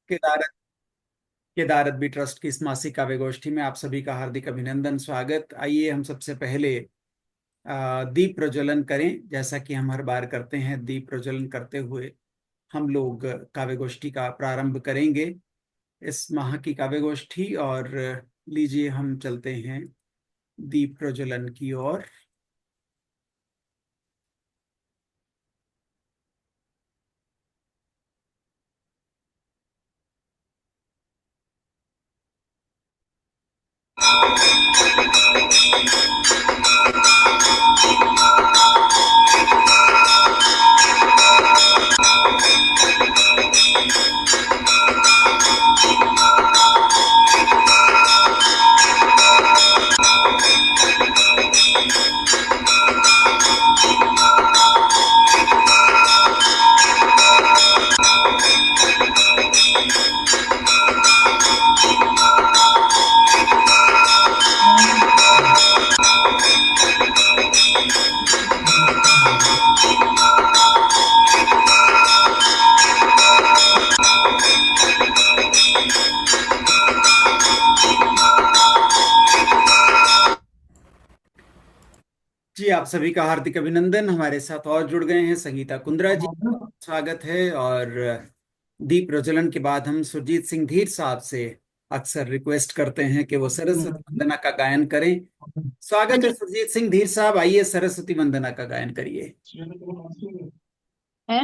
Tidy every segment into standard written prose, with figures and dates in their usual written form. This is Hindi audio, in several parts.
केदारत केदारत बी ट्रस्ट की इस मासिक काव्य गोष्ठी में आप सभी का हार्दिक अभिनंदन, स्वागत। आइए हम सबसे पहले दीप प्रज्वलन करें, जैसा कि हम हर बार करते हैं। दीप प्रज्वलन करते हुए हम लोग काव्य गोष्ठी का प्रारंभ करेंगे, इस माह की काव्य गोष्ठी। और लीजिए हम चलते हैं दीप प्रज्वलन की ओर। जी, आप सभी का हार्दिक अभिनंदन। हमारे साथ और जुड़ गए हैं संगीता कुंद्रा जी, स्वागत है। और दीप प्रज्वलन के बाद हम सुरजीत सिंह धीर साहब से अक्सर रिक्वेस्ट करते हैं कि वो सरस्वती वंदना का गायन करें। स्वागत है सुरजीत सिंह धीर साहब, आइए सरस्वती वंदना का गायन करिए। है।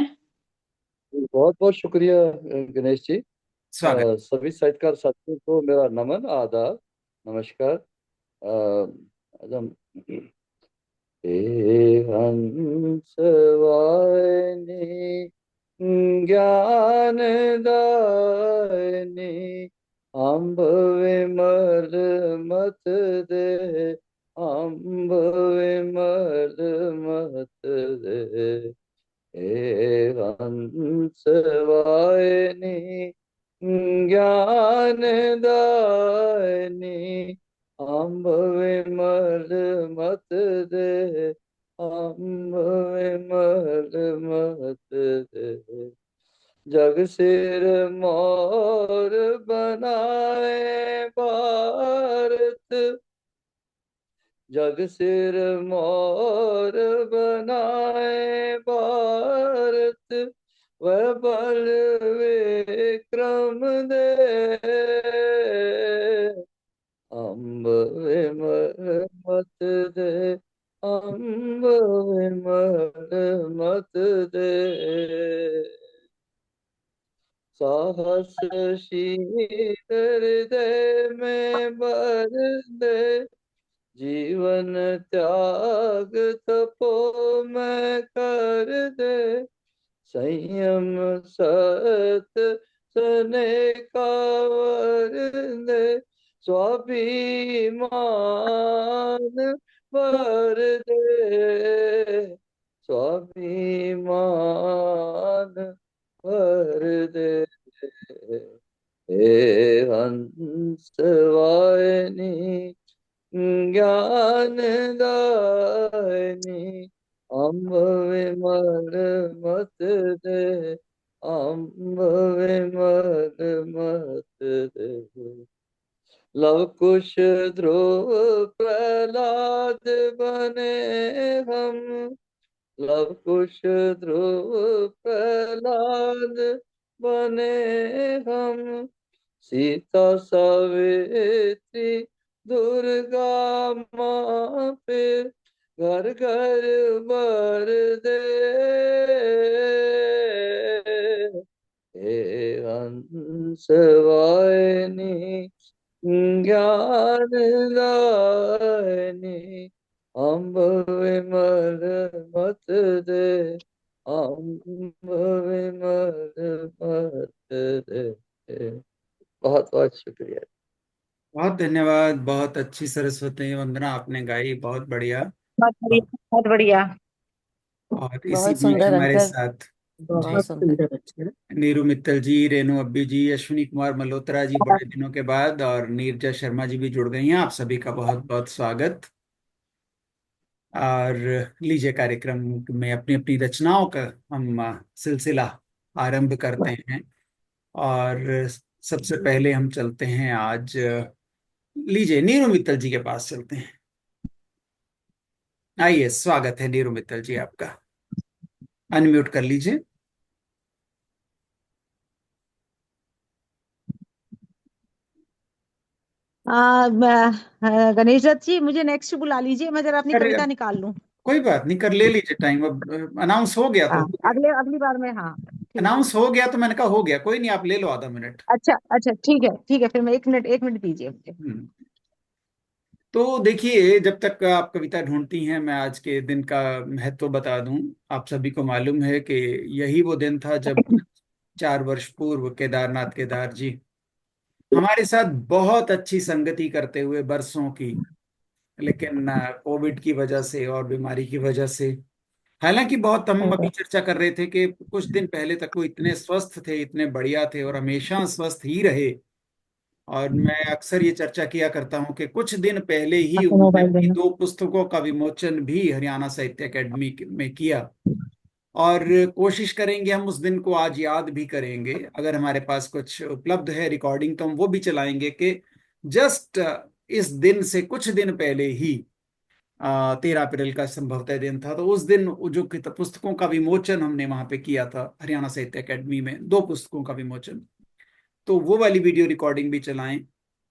बहुत बहुत शुक्रिया गणेश जी। स्वागत। सभी साहित्यकार साथियों को मेरा नमन आदाब नमस्कार। आज हम हे हंस वाहिनी ज्ञान दायिनी अम्ब विमल मत दे अम्ब विमल मत दे हे हंस वाहिनी ज्ञान दायिनी अम्ब विमल मत दे अम्ब विमल मत दे जग सिर मोर बनाए भारत जग सिर मोर बनाए भारत वह बल विक्रम दे अम्ब विमल मत दे अम्ब विमल मत दे साहस शील हृदय में भर दे जीवन त्याग तपो मैं कर दे संयम सत सने का वर दे स्वाभिमान भर दे स्वाभिमान भर दे हे हंस वाहिनी ज्ञान दायिनी अम्ब विमल मत दे अम्ब विमल मत दे लव कुश ध्रुव प्रहलाद बने हम लव कुश ध्रुव प्रहलाद बने हम सीता सावित्री दुर्गा माँ फिर घर घर भर दे हे हंस वाहिनी ज्ञान दायिनी अम्ब विमल मत दे अम्ब विमल मत दे। बहुत बहुत शुक्रिया। बहुत धन्यवाद। बहुत अच्छी सरस्वती वंदना आपने गाई, बहुत बढ़िया। बहुत बढ़िया, बहुत बढ़िया। और इसी बहुत बीच सुंदर हमारे अंकल। साथ जी बहुत सुंदर। नीरू मित्तल जी, रेणु अब्बी जी, अश्विनी कुमार मल्होत्रा जी, बड़े दिनों के बाद, और नीरजा शर्मा जी भी जुड़ गई हैं। आप सभी का बहुत बहुत स्वागत। और लीजिए कार्यक्रम में अपनी अपनी रचनाओं का हम सिलसिला आरंभ करते हैं। और सबसे पहले हम चलते हैं आज, लीजिए नीरू मित्तल जी के पास चलते हैं। आइए, स्वागत है नीरू मित्तल जी आपका। अनम्यूट कर लीजिए। गणेश दत्त जी, मुझे नेक्स्ट बुला लीजिए, मैं जरा अपनी अरे कविता निकाल लूं। कोई बात नहीं, कर ले लीजिए टाइम। अब अनाउंस हो गया तो हाँ, हो गया। अगले अगली बार में। हाँ, ठीक है। अनाउंस हो गया तो मैंने कहा हो गया, कोई नहीं, आप ले लो आधा मिनट। अच्छा अच्छा, ठीक है ठीक है, फिर मैं एक मिनट दीजिए मुझे। हम्म। तो देखिए, जब तक आप कविता ढूंढती हैं, मैं आज के दिन का महत्व बता दूं। आप सभी को मालूम है कि यही वो दिन था जब 4 वर्ष पूर्व केदारनाथ केदार जी हमारे साथ बहुत अच्छी संगति करते हुए बरसों की, लेकिन कोविड की वजह से और बीमारी की वजह से, हालांकि बहुत हम अभी चर्चा कर रहे थे कि कुछ दिन पहले तक वो इतने स्वस्थ थे, इतने बढ़िया थे और हमेशा स्वस्थ ही रहे। और मैं अक्सर ये चर्चा किया करता हूं कि कुछ दिन पहले ही आपको उन्होंने मोबाइल अपनी देना। 2 पुस्तकों का विमोचन भी हरियाणा साहित्य अकेडमी में किया। और कोशिश करेंगे हम उस दिन को आज याद भी करेंगे। अगर हमारे पास कुछ उपलब्ध है रिकॉर्डिंग तो हम वो भी चलाएंगे कि जस्ट इस दिन से कुछ दिन पहले ही 13 अप्रैल का संभवतः दिन था, तो उस दिन वो जो पुस्तकों का विमोचन हमने वहां पे किया था हरियाणा साहित्य अकेडमी में, 2 पुस्तकों का विमोचन। तो वो वाली वीडियो रिकॉर्डिंग भी चलाएं।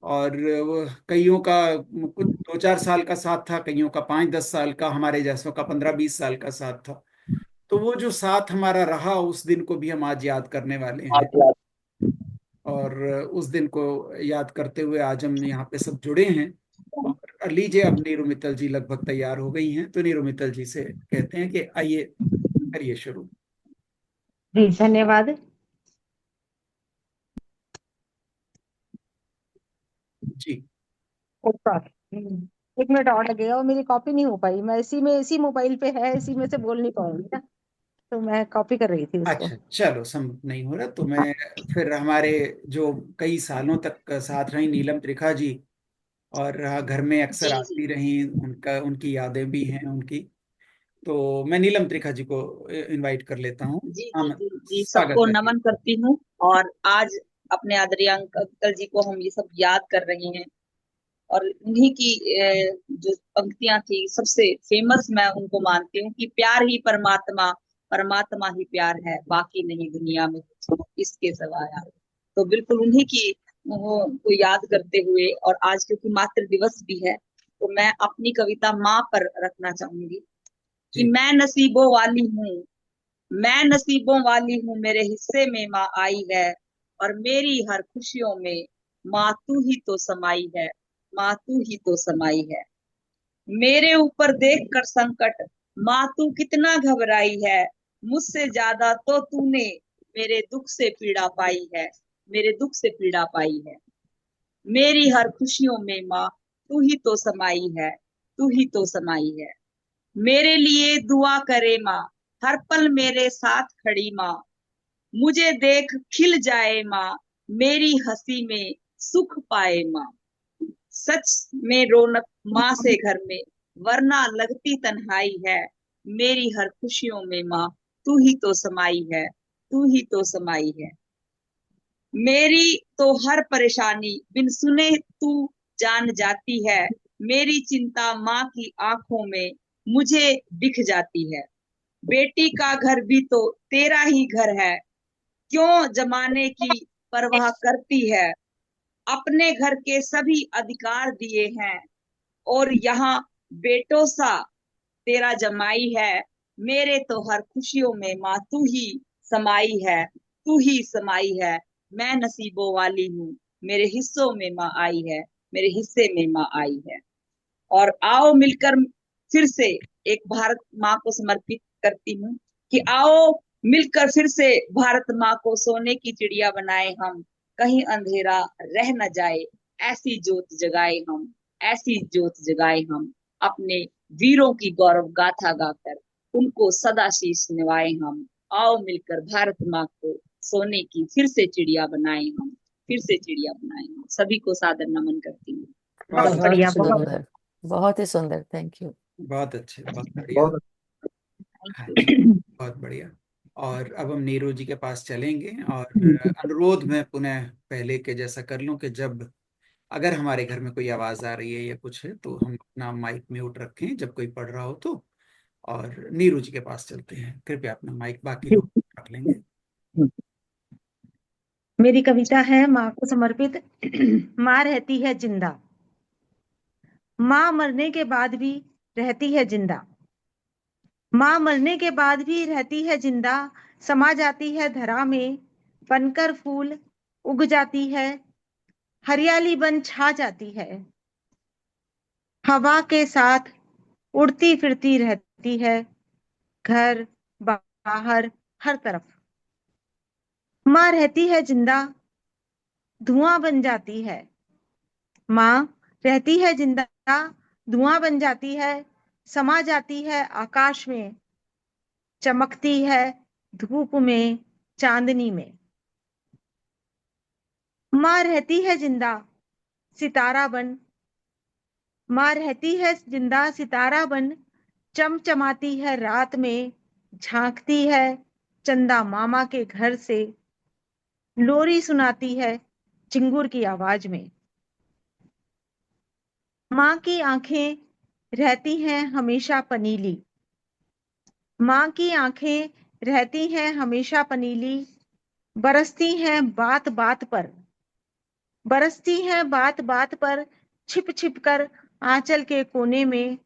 और वो कईयों का कुछ 2-4 साल का साथ था, कईयों का 5-10 साल का, हमारे जैसों का 15-20 साल का साथ था। तो वो जो साथ हमारा रहा उस दिन को भी हम आज याद करने वाले हैं। और उस दिन को याद करते हुए आज हम यहाँ पे सब जुड़े हैं। और लीजिए, अब नीरू मित्तल जी लगभग तैयार हो गई हैं, तो नीरू मित्तल जी से कहते हैं कि आइए, करिए शुरू। जी, धन्यवाद। जी। ओके। एक मिनट और लगेगा, और मेरी कॉपी नहीं हो पाई, मैं इसी मोबाइल पे है, इसी में से बोल नहीं पाऊंगी ना, तो मैं कॉपी कर रही थी उसको। अच्छा, चलो, संभव नहीं हो रहा तो हाँ, मैं फिर हमारे जो कई सालों तक साथ रही नीलम त्रिखा जी, और घर में अक्सर जी जी आती रही, उनका उनकी यादें भी हैं उनकी। तो मैं नीलम त्रिखा जी को इनवाइट कर लेता हूँ। जी हाँ, जी जी जी, स्वागत सबको है। नमन करती हूँ। और आज अपने आदरणीय अंकल जी को हम ये सब याद कर रहे हैं। और उन्हीं की जो पंक्तियां थी सबसे फेमस, मैं उनको मानती हूँ कि प्यार ही परमात्मा, परमात्मा ही प्यार है, बाकी नहीं दुनिया में कुछ इसके सिवाय। तो बिल्कुल उन्हीं की को याद करते हुए, और आज क्योंकि मातृ दिवस भी है, तो मैं अपनी कविता माँ पर रखना चाहूंगी कि जी। मैं नसीबों वाली हूँ, मैं नसीबों वाली हूँ, मेरे हिस्से में माँ आई है। और मेरी हर खुशियों में माँ तू ही तो समाई है, माँ तू ही तो समाई है। मेरे ऊपर देख कर संकट माँ तू कितना घबराई है, मुझसे ज्यादा तो तूने मेरे दुख से पीड़ा पाई है, मेरे दुख से पीड़ा पाई है। मेरी हर खुशियों में माँ तू ही तो समाई है, तू ही तो समाई है। मेरे लिए दुआ करे माँ, हर पल मेरे साथ खड़ी माँ, मुझे देख खिल जाए माँ, मेरी हंसी में सुख पाए माँ। सच में रौनक माँ से घर में, वरना लगती तन्हाई है। मेरी हर खुशियों में माँ तू ही तो समाई है, तू ही तो समाई है। मेरी तो हर परेशानी बिन सुने तू जान जाती है, मेरी चिंता माँ की आंखों में मुझे दिख जाती है। बेटी का घर भी तो तेरा ही घर है, क्यों जमाने की परवाह करती है। अपने घर के सभी अधिकार दिए हैं, और यहाँ बेटों सा तेरा जमाई है। मेरे तो हर खुशियों में माँ तू ही समाई है, तू ही समाई है। मैं नसीबों वाली हूँ, मेरे हिस्सों में माँ आई है, मेरे हिस्से में माँ आई है। और आओ मिलकर फिर से एक भारत माँ को समर्पित करती हूँ कि आओ मिलकर फिर से भारत माँ को सोने की चिड़िया बनाए हम, कहीं अंधेरा रह न जाए, ऐसी ज्योत जगाए हम, ऐसी ज्योत जगाए हम। अपने वीरों की गौरव गाथा गाकर उनको सदा शीश निभाए हम। आओ मिलकर भारत माँ को सोने की फिर से चिड़िया बनाए हम, फिर से चिड़िया बनाए हम। सभी को सादर नमन करती हूँ। बहुत बहुत बहुत बढ़िया, बहुत अच्छे, सुंदर, बहुत ही सुंदर, थैंक यू। बहुत अच्छे, बहुत बढ़िया। बहुत हाँ जी, बढ़िया। बहुत बढ़िया। और अब हम नीरू जी के पास चलेंगे और अनुरोध मैं पुनः पहले के जैसा कर लूं कि जब अगर हमारे घर में कोई आवाज आ रही है या कुछ है तो हम अपना माइक म्यूट रखें जब कोई पढ़ रहा हो तो। और नीरू जी के पास चलते हैं, कृपया अपना माइक बाकी लोग रख लेंगे। मेरी कविता है माँ को समर्पित। माँ रहती है जिंदा। माँ मरने के बाद भी रहती है जिंदा। माँ मरने के बाद भी रहती है जिंदा। समा जाती है धरा में, बनकर फूल उग जाती है, हरियाली बन छा जाती है, हवा के साथ उड़ती फिरती रहती है, घर बाहर हर तरफ। माँ रहती है जिंदा, धुआं बन जाती है। माँ रहती है जिंदा, धुआं बन जाती है, समा जाती है आकाश में, चमकती है धूप में, चांदनी में। माँ रहती है जिंदा, सितारा बन। माँ रहती है जिंदा, सितारा बन, चमचमाती है रात में, झांकती है चंदा मामा के घर से, लोरी सुनाती है चिंगुर की आवाज में। माँ की आंखें रहती हैं हमेशा पनीली। माँ की आंखें रहती हैं हमेशा पनीली, बरसती हैं बात बात पर, बरसती हैं बात बात पर, छिप छिप कर आंचल के कोने में,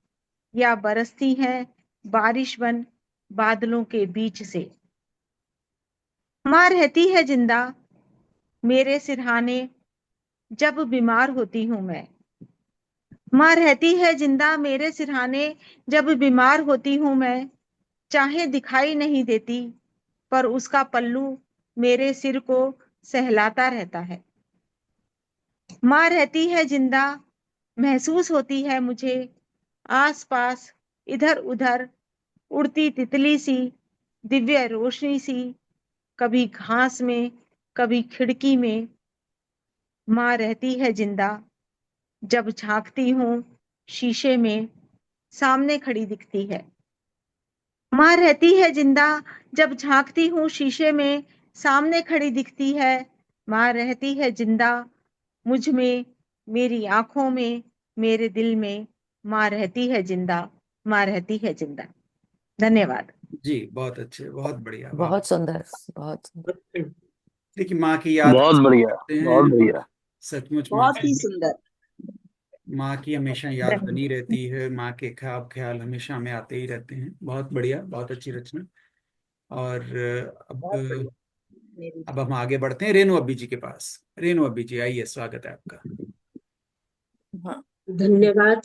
या बरसती हैं बारिश बन बादलों के बीच से। माँ रहती है जिंदा मेरे सिरहाने, जब बीमार होती हूँ मैं। माँ रहती है जिंदा मेरे सिरहाने, जब बीमार होती हूँ मैं। चाहे दिखाई नहीं देती, पर उसका पल्लू मेरे सिर को सहलाता रहता है। माँ रहती है जिंदा, महसूस होती है मुझे आसपास इधर उधर उड़ती तितली सी, दिव्य रोशनी सी, कभी घास में कभी खिड़की में। माँ रहती है जिंदा, जब झांकती हूँ शीशे में, सामने खड़ी दिखती है। माँ रहती है जिंदा, जब झांकती हूँ शीशे में, सामने खड़ी दिखती है। माँ रहती है जिंदा मुझ में, मेरी आंखों में, मेरे दिल में। माँ रहती है जिंदा, माँ रहती है जिंदा। धन्यवाद। जी बहुत अच्छे, बहुत बढ़िया, वाह। बहुत सुंदर, बहुत सुंदर। देखिए माँ की याद बहुत बढ़िया, करते बहुत हैं और बढ़िया। सचमुच में बहुत ही सुंदर। माँ की हमेशा याद धन्यवाद। बनी रहती है, माँ के ख्याल ख्याल हमेशा हमें आते ही रहते हैं। बहुत बढ़िया, बहुत अच्छी रचना। और बहुत अब बढ़िया। मेरी अब हम आगे बढ़ते हैं रेणु अब्बी जी के पास। रेणु अब्बी जी आइए, स्वागत है आपका। हाँ, धन्यवाद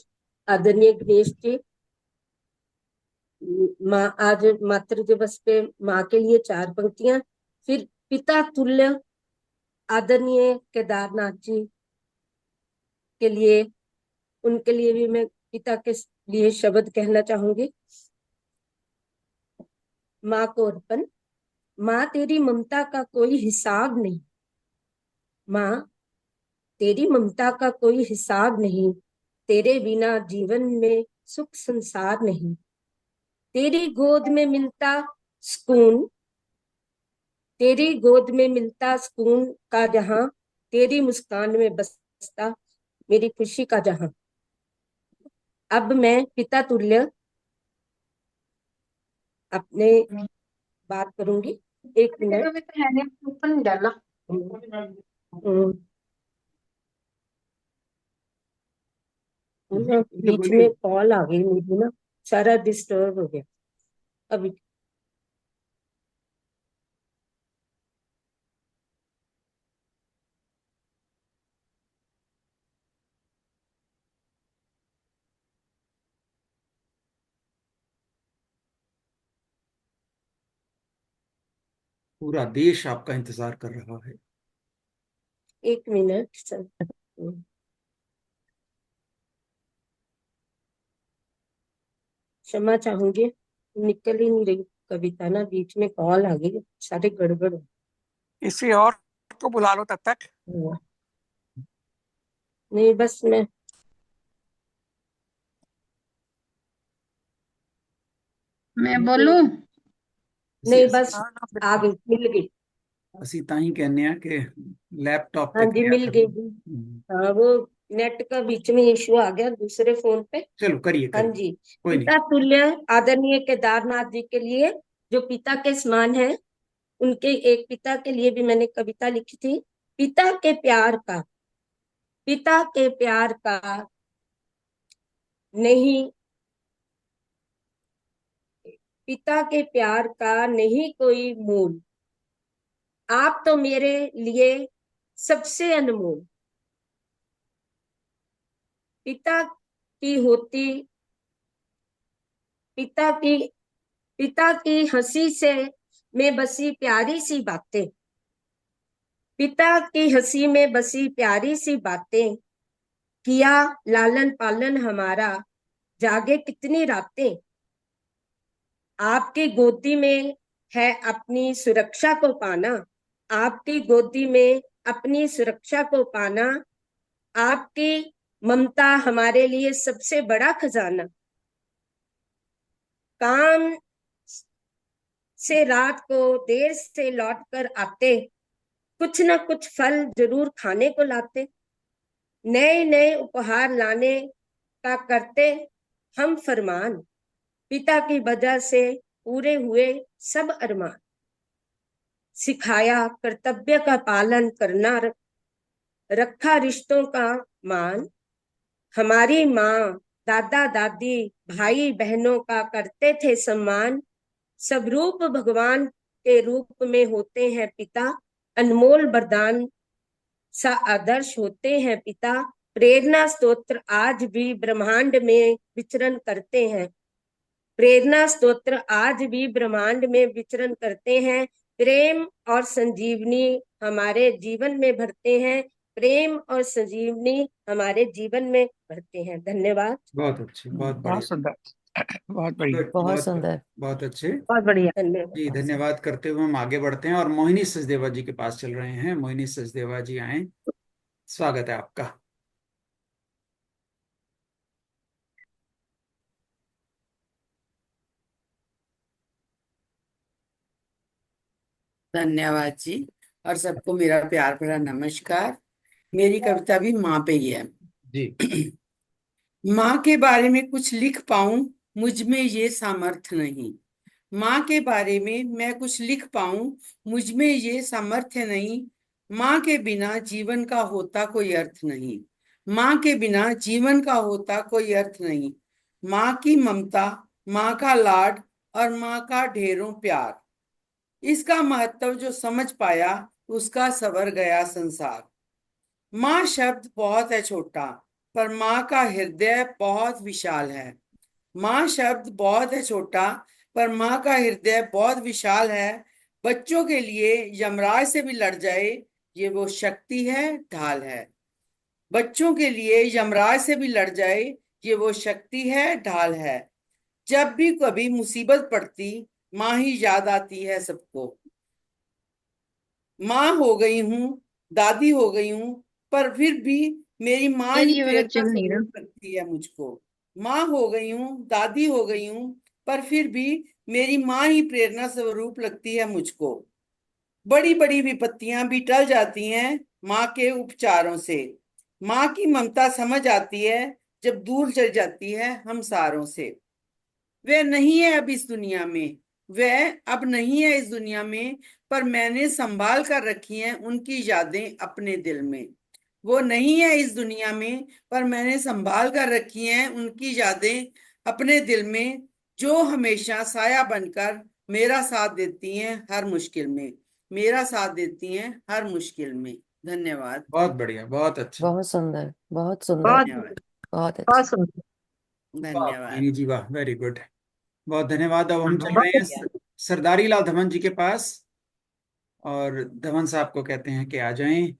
आदरणीय गणेश जी। माँ आज मातृ दिवस पे माँ के लिए 4 पंक्तियां, फिर पिता तुल्य आदरणीय केदारनाथ जी के लिए, उनके लिए भी मैं पिता के लिए शब्द कहना चाहूंगी। माँ को अर्पण। माँ तेरी ममता का कोई हिसाब नहीं, माँ तेरी ममता का कोई हिसाब नहीं, तेरे बिना जीवन में सुख संसार नहीं। तेरी गोद में मिलता सुकून, तेरी गोद में मिलता सुकून का जहां, तेरी मुस्कान में बसता मेरी खुशी का जहां। अब मैं पिता तुल्य अपने बात करूंगी। 1 मिनट। बीच में कॉल आ गई मुझे ना, सारा डिस्टर्ब हो गया अभी। पूरा देश आपका इंतजार कर रहा है। 1 मिनट सर। क्षमा चाहूंगी, निकल ही नहीं रही कविता ना, बीच में कॉल आ गई, सारे गड़बड़ हो किसी और को बुला लो तब तक। गया। नहीं बस मैं बोलूं? नहीं बस हाँ ना, आ बिल्कुल। गई, मिल गई। ਅਸੀਂ ਤਾਂ ਹੀ ਕਹਿੰਦੇ ਆ कि लैपटॉप हाँ ਤੇ जी करिया मिल गई करो। जी। हाँ वो नेट का बीच में इशू आ गया दूसरे फोन पे। चलो करिए हाँ करिए, जी। कोई नहीं। पिता तुल्य आदरणीय केदारनाथ जी के लिए, जो पिता के समान है, उनके एक पिता के लिए भी मैंने कविता लिखी थी। पिता के प्यार का, पिता के प्यार का नहीं, पिता के प्यार का नहीं कोई मोल, आप तो मेरे लिए सबसे अनमोल। पिता की होती, पिता की, पिता की हंसी से में बसी प्यारी सी बातें, पिता की हंसी में बसी प्यारी सी बातें, किया लालन पालन हमारा, जागे कितनी रातें। आपकी गोदी में है अपनी सुरक्षा को पाना, आपकी गोदी में अपनी सुरक्षा को पाना, आपकी ममता हमारे लिए सबसे बड़ा खजाना। काम से रात को देर से लौट कर आते, कुछ न कुछ फल जरूर खाने को लाते, नए नए उपहार लाने का करते हम फरमान, पिता की वजह से पूरे हुए सब अरमान। सिखाया कर्तव्य का पालन करना, रखा रिश्तों का मान, हमारी माँ दादा दादी भाई बहनों का करते थे सम्मान। सब रूप भगवान के रूप में होते हैं पिता, अनमोल वरदान सा आदर्श होते हैं पिता। प्रेरणा स्तोत्र आज भी ब्रह्मांड में विचरण करते हैं, प्रेरणा स्तोत्र आज भी ब्रह्मांड में विचरण करते हैं। प्रेम और संजीवनी हमारे जीवन में भरते हैं, प्रेम और संजीवनी हमारे जीवन में भरते हैं। धन्यवाद। बहुत अच्छे, बहुत बहुत बढ़िया। सुंदर, बहुत बढ़िया। गुड, बहुत बहुत सुंदर। बहुत अच्छे। बहुत बढ़िया। धन्यवाद। जी, धन्यवाद करते हुए हम आगे बढ़ते हैं और मोहिनी सचदेवा जी के पास चल रहे हैं। मोहिनी सचदेवा जी आए, स्वागत है आपका। धन्यवाद जी। और सबको मेरा प्यार भरा नमस्कार। मेरी कविता भी माँ पे ही है। जी। माँ के बारे में कुछ लिख पाऊं, मुझ में ये सामर्थ्य नहीं। माँ के बारे में मैं कुछ लिख पाऊं, मुझ में ये सामर्थ्य नहीं। माँ के बिना जीवन का होता कोई अर्थ नहीं। माँ के बिना जीवन का होता कोई अर्थ नहीं। माँ की ममता, माँ का लाड और माँ का ढेरों प्यार, इसका महत्व जो समझ पाया उसका सवर गया संसार। माँ शब्द बहुत है छोटा, पर माँ का हृदय बहुत विशाल है। माँ शब्द बहुत है छोटा, पर माँ का हृदय बहुत विशाल है। बच्चों के लिए यमराज से भी लड़ जाए, ये वो शक्ति है, ढाल है। बच्चों के लिए यमराज से भी लड़ जाए, ये वो शक्ति है, ढाल है। जब भी कभी मुसीबत पड़ती, माँ ही याद आती है सबको। माँ हो गई हूँ, दादी हो गई हूँ, पर फिर भी मेरी माँ ही प्रेरणा स्वरूप लगती है मुझको। माँ हो गई हूँ, दादी हो गई हूँ, पर फिर भी मेरी माँ ही प्रेरणा स्वरूप लगती है मुझको। बड़ी बड़ी विपत्तियां भी टल जाती हैं माँ के उपचारों से। माँ की ममता समझ आती है जब दूर चल जाती है हम सारों से। वह नहीं है अब इस दुनिया में, वह अब नहीं है इस दुनिया में, पर मैंने संभाल कर रखी हैं उनकी यादें अपने दिल में। वो नहीं है इस दुनिया में, पर मैंने संभाल कर रखी हैं उनकी यादें अपने दिल में, जो हमेशा साया बनकर मेरा साथ देती हैं हर मुश्किल में, मेरा साथ देती हैं हर मुश्किल में। धन्यवाद। बहुत बढ़िया, बहुत अच्छा। बहुत सुंदर, बहुत सुंदर, बहुत धन्यवाद। बहुत बहुत अच्छा। सुंदर। वाह धन्यवाद। मोहिनी जी, वाह, वेरी गुड। बहुत धन्यवाद। अब हम चल बहुत रहे हैं सरदारी लाल धवन जी के पास, और धवन साहब को कहते हैं कि आ जाएं।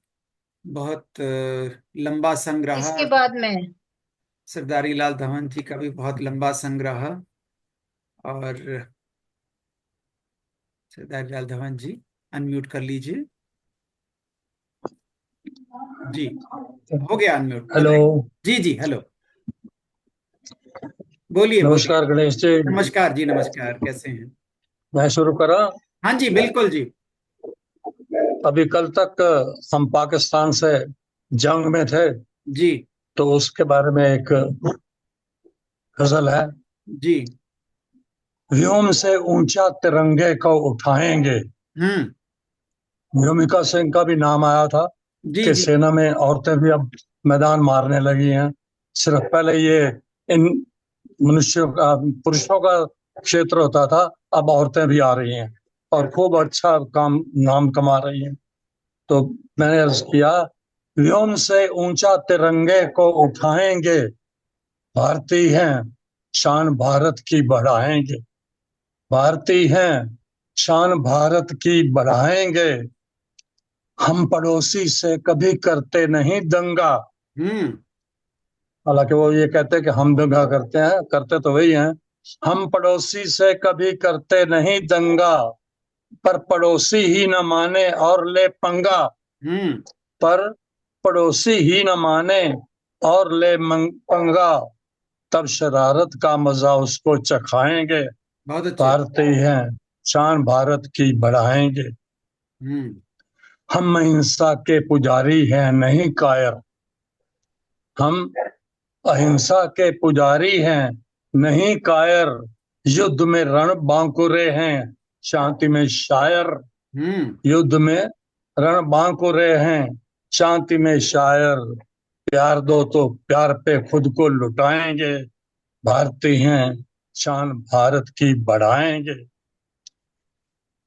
बहुत लंबा संग्रह, इसके बाद में सरदारी लाल धवन जी का भी बहुत लंबा संग्रह। और सरदारी लाल धवन जी, अनम्यूट कर लीजिए। जी, हो गया अनम्यूट, हेलो। बताइए। जी जी, हेलो, बोलिए बोलिए। नमस्कार गणेश जी। नमस्कार जी, नमस्कार, कैसे हैं? मैं शुरू करा। हाँ जी, बिल्कुल जी। अभी कल तक हम पाकिस्तान से जंग में थे, जी तो उसके बारे में एक गजल है। जी। व्योम से ऊंचा तिरंगे को उठाएंगे। हम्म। व्योमिका सिंह का भी नाम आया था जी कि जी। सेना में औरतें भी अब मैदान मारने लगी हैं। सिर्फ पहले ये इन मनुष्यों का, पुरुषों का क्षेत्र होता था, अब औरतें भी आ रही हैं और खूब अच्छा काम नाम कमा रही हैं। तो मैंने अर्ज किया, व्योम से ऊंचा तिरंगे को उठाएंगे, भारतीय हैं शान भारत की बढ़ाएंगे। भारतीय हैं शान भारत की बढ़ाएंगे, हम पड़ोसी से कभी करते नहीं दंगा। हम्म। हालांकि वो ये कहते हैं कि हम दंगा करते हैं, करते तो वही हैं। हम पड़ोसी से कभी करते नहीं दंगा, पर पड़ोसी ही न माने और ले पंगा। हम्म। पर पड़ोसी ही न माने और ले पंगा, तब शरारत का मजा उसको चखाएंगे। बहुत अच्छे। भारतीय हैं शान भारत की बढ़ाएंगे। हम्म। हम अहिंसा के पुजारी हैं नहीं कायर। हम अहिंसा के पुजारी हैं नहीं कायर, युद्ध में रण बांकुरे हैं शांति में शायर। हम्म। युद्ध में रण बांकुरे हैं शांति में शायर। प्यार दो तो प्यार पे खुद को लुटाएंगे, भारतीय हैं शान भारत की बढ़ाएंगे।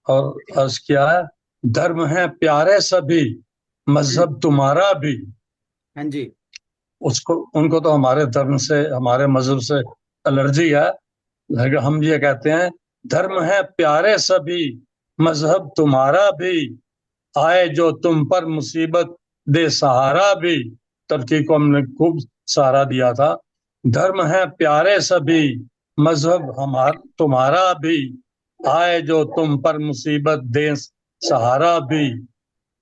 और अर्ज किया है, धर्म है प्यारे सभी, मजहब तुम्हारा भी। हाँ जी। उसको उनको तो हमारे धर्म से, हमारे मजहब से एलर्जी है, लेकिन हम ये कहते हैं, धर्म है प्यारे सभी, मजहब तुम्हारा भी। आए जो तुम पर मुसीबत दे सहारा भी। टर्की को हमने खूब सहारा दिया था। धर्म है प्यारे सभी, मजहब हमारा तुम्हारा भी। आए जो तुम पर मुसीबत दे सहारा भी।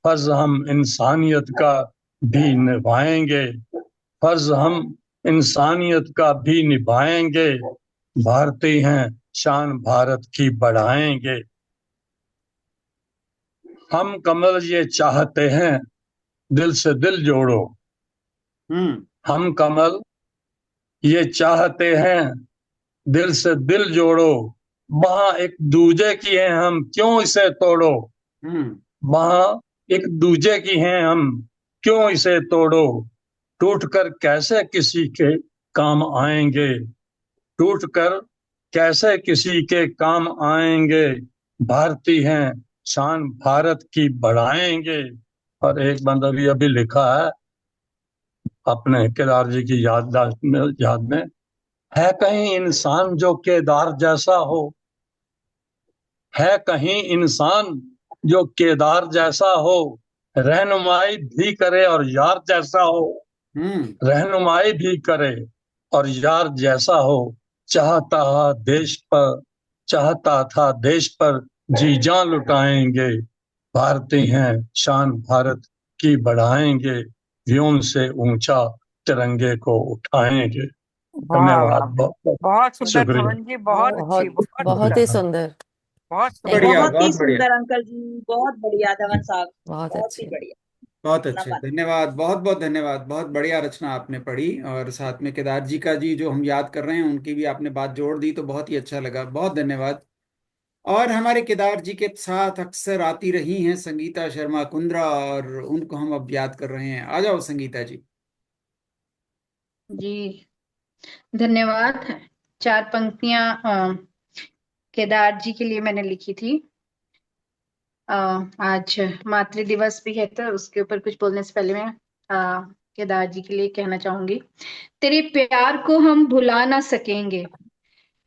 फर्ज हम इंसानियत का भी निभाएंगे। फर्ज हम इंसानियत का भी निभाएंगे, भारतीय हैं शान भारत की बढ़ाएंगे। हम कमल ये चाहते हैं, दिल से दिल जोड़ो। हम्म। हम कमल ये चाहते हैं, दिल से दिल जोड़ो। वहां एक दूजे की हैं हम, क्यों इसे तोड़ो। हम्म। वहां एक दूजे की हैं हम, क्यों इसे तोड़ो। टूट कर कैसे किसी के काम आएंगे। टूट कर कैसे किसी के काम आएंगे, भारतीय हैं शान भारत की बढ़ाएंगे। और एक बंदा भी अभी लिखा अपने केदार जी की याद में, है कहीं इंसान जो केदार जैसा हो। है कहीं इंसान जो केदार जैसा हो, रहनुमाई भी करे और यार जैसा हो। हम्म। रहनुमाई भी करे और यार जैसा हो। चाहता देश पर चाहता था देश पर जी जान लुटाएंगे, भारतीय हैं शान भारत की बढ़ाएंगे। व्योम से ऊंचा तिरंगे को उठाएंगे। वाह धन्यवाद, वाह, बहुत बहुत बहुत सुंदर शुक्रिया। धवन जी, बहुत अच्छी, बहुत बहुत बहुत सुंदर, ही शुक्रिया। सुंदर। बहुत सुंदर। थैंक बढ़िया, यू। बहुत ही बहुत बढ़िया। सुंदर अंकल जी, बहुत बढ़िया धवन साहब, बहुत बहुत ही अच्छे। बढ़िया। बहुत अच्छे, नमन। धन्यवाद, बहुत बहुत धन्यवाद। बहुत बढ़िया रचना आपने पढ़ी, और साथ में केदार जी का जी जो हम याद कर रहे हैं उनकी भी आपने बात जोड़ दी, तो बहुत ही अच्छा लगा, बहुत धन्यवाद। और हमारे केदार जी के साथ अक्सर आती रही हैं संगीता शर्मा कुंद्रा, और उनको हम अब याद कर रहे हैं। आ जाओ संगीता जी। जी धन्यवाद। चार पंक्तियां केदार जी के लिए मैंने लिखी थी। आज मातृ दिवस भी है, तो उसके ऊपर कुछ बोलने से पहले मैं केदार जी के लिए कहना चाहूंगी। तेरे प्यार को हम भुला ना सकेंगे,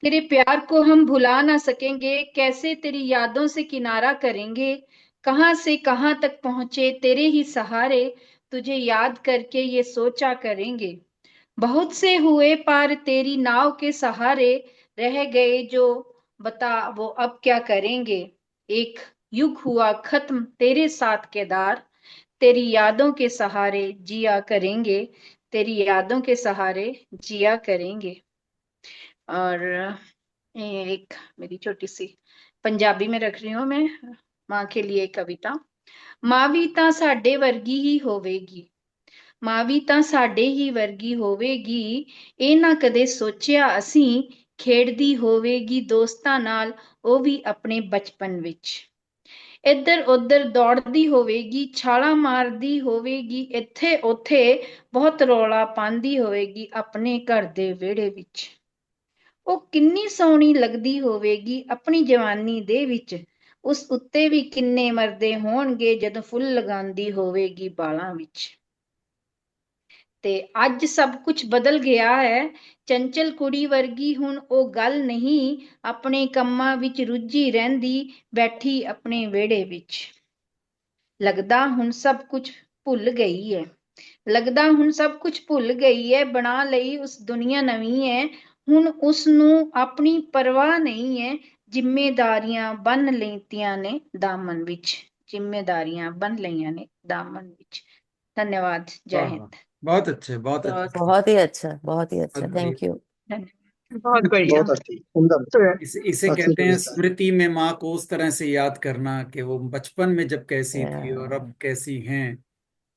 तेरे प्यार को हम भुला ना सकेंगे, कैसे तेरी यादों से किनारा करेंगे। कहाँ से कहाँ तक पहुंचे तेरे ही सहारे, तुझे याद करके ये सोचा करेंगे। बहुत से हुए पार तेरी नाव के सहारे, रह गए जो बता वो अब क्या करेंगे। एक युग हुआ खत्म तेरे साथ केदार, तेरी यादों के सहारे जिया करेंगे, तेरी यादों के सहारे जिया करेंगे। और एक मेरी छोटी सी पंजाबी में रख रही हूँ मैं माँ के लिए कविता। माँ भी तां साडे वर्गी ही होवेगी, माँ भी तां साडे ही वर्गी होवेगी, ਇਹ ਨਾ ਕਦੇ ਸੋਚਿਆ ਅਸੀਂ ਖੇਡਦੀ ਹੋਵੇਗੀ ਦੋਸਤਾਂ ਨਾਲ ਉਹ ਵੀ ਆਪਣੇ ਬਚਪਨ ਵਿੱਚ। ਇੱਧਰ ਉੱਧਰ ਦੌੜਦੀ ਹੋਵੇਗੀ, ਛਾਲਾਂ ਮਾਰਦੀ ਹੋਵੇਗੀ, ਇੱਥੇ ਉੱਥੇ ਬਹੁਤ ਰੌਲਾ ਪਾਉਂਦੀ ਹੋਵੇਗੀ ਆਪਣੇ ਘਰ ਦੇ ਵਿਹੜੇ ਵਿੱਚ। ਉਹ ਕਿੰਨੀ ਸੋਹਣੀ ਲੱਗਦੀ ਹੋਵੇਗੀ ਆਪਣੀ ਜਵਾਨੀ ਦੇ ਵਿੱਚ, ਉਸ ਉੱਤੇ ਵੀ ਕਿੰਨੇ ਮਰਦੇ ਹੋਣਗੇ ਜਦੋਂ ਫੁੱਲ ਲਗਾਉਂਦੀ ਹੋਵੇਗੀ ਬਾਲਾਂ ਵਿੱਚ। ਤੇ ਅੱਜ ਸਭ ਕੁਝ ਬਦਲ ਗਿਆ ਹੈ, ਚੰਚਲ ਕੁੜੀ ਵਰਗੀ ਹੁਣ ਉਹ ਗੱਲ ਨਹੀਂ, ਆਪਣੇ ਕੰਮਾਂ ਵਿੱਚ ਰੁੱਝੀ ਰਹਿੰਦੀ ਬੈਠੀ ਆਪਣੇ ਵਿਹੜੇ ਵਿੱਚ। ਲੱਗਦਾ ਹੁਣ ਸਭ ਕੁਝ ਭੁੱਲ ਗਈ ਹੈ, ਲੱਗਦਾ ਹੁਣ ਸਭ ਕੁਝ ਭੁੱਲ ਗਈ ਹੈ, ਬਣਾ ਲਈ ਉਸ ਦੁਨੀਆ ਨਵੀਂ ਹੈ, ਹੁਣ ਉਸ ਨੂੰ ਆਪਣੀ ਪਰਵਾਹ ਨਹੀਂ ਹੈ, ਜ਼ਿੰਮੇਦਾਰੀਆਂ ਬੰਨ ਲਈਆਂ ਨੇ ਦਾਮਨ ਵਿੱਚ, ਜ਼ਿੰਮੇਦਾਰੀਆਂ ਬੰਨ ਲਈਆਂ ਨੇ ਦਾਮਨ ਵਿੱਚ। धन्यवाद। जय वाह, हिंद। बहुत अच्छे, बहुत अच्छे। बहुत ही अच्छा, बहुत ही बहुत अच्छा। बढ़िया। Thank you. बहुत बढ़िया। बहुत अच्छी, सुंदर, इसे अच्छी कहते हैं कविता। स्मृति में माँ को उस तरह से याद करना कि वो बचपन में जब कैसी थी और या, अब कैसी हैं,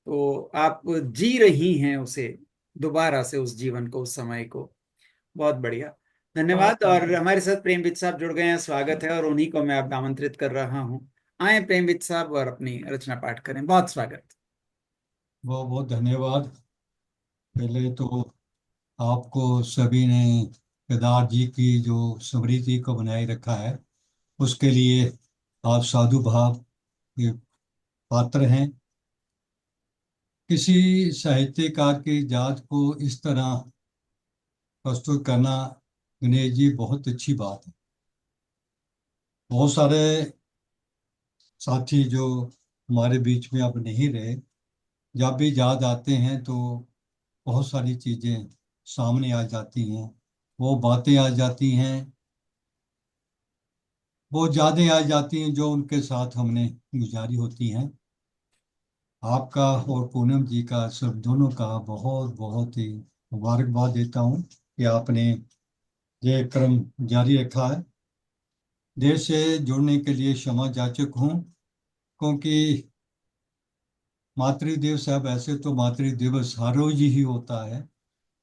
तो आप जी रही हैं उसे दोबारा से, उस जीवन को, उस समय को। बहुत बढ़िया, धन्यवाद। और हमारे साथ प्रेमविद साहब जुड़ गए हैं, स्वागत है, और उन्हीं को मैं अब आमंत्रित कर रहा हूँ। आए प्रेमविद साहब और अपनी रचना पाठ करें। बहुत स्वागत। बहुत बहुत धन्यवाद। पहले तो आपको सभी ने केदार जी की जो स्मृति को बनाए रखा है, उसके लिए आप साधु भाव के पात्र हैं। किसी साहित्यकार की जात को इस तरह प्रस्तुत करना, गणेश जी, बहुत अच्छी बात है। बहुत सारे साथी जो हमारे बीच में अब नहीं रहे, जब भी याद आते हैं तो बहुत सारी चीजें सामने आ जाती हैं, वो बातें आ जाती हैं, वो यादें आ जाती हैं जो उनके साथ हमने गुजारी होती हैं। आपका और पूनम जी का, सब दोनों का बहुत बहुत ही मुबारकबाद देता हूँ कि आपने ये क्रम जारी रखा है। देर से जुड़ने के लिए क्षमा याचक हूँ, क्योंकि मातृ दिवस है, वैसे तो मातृ दिवस हर रोज ही होता है,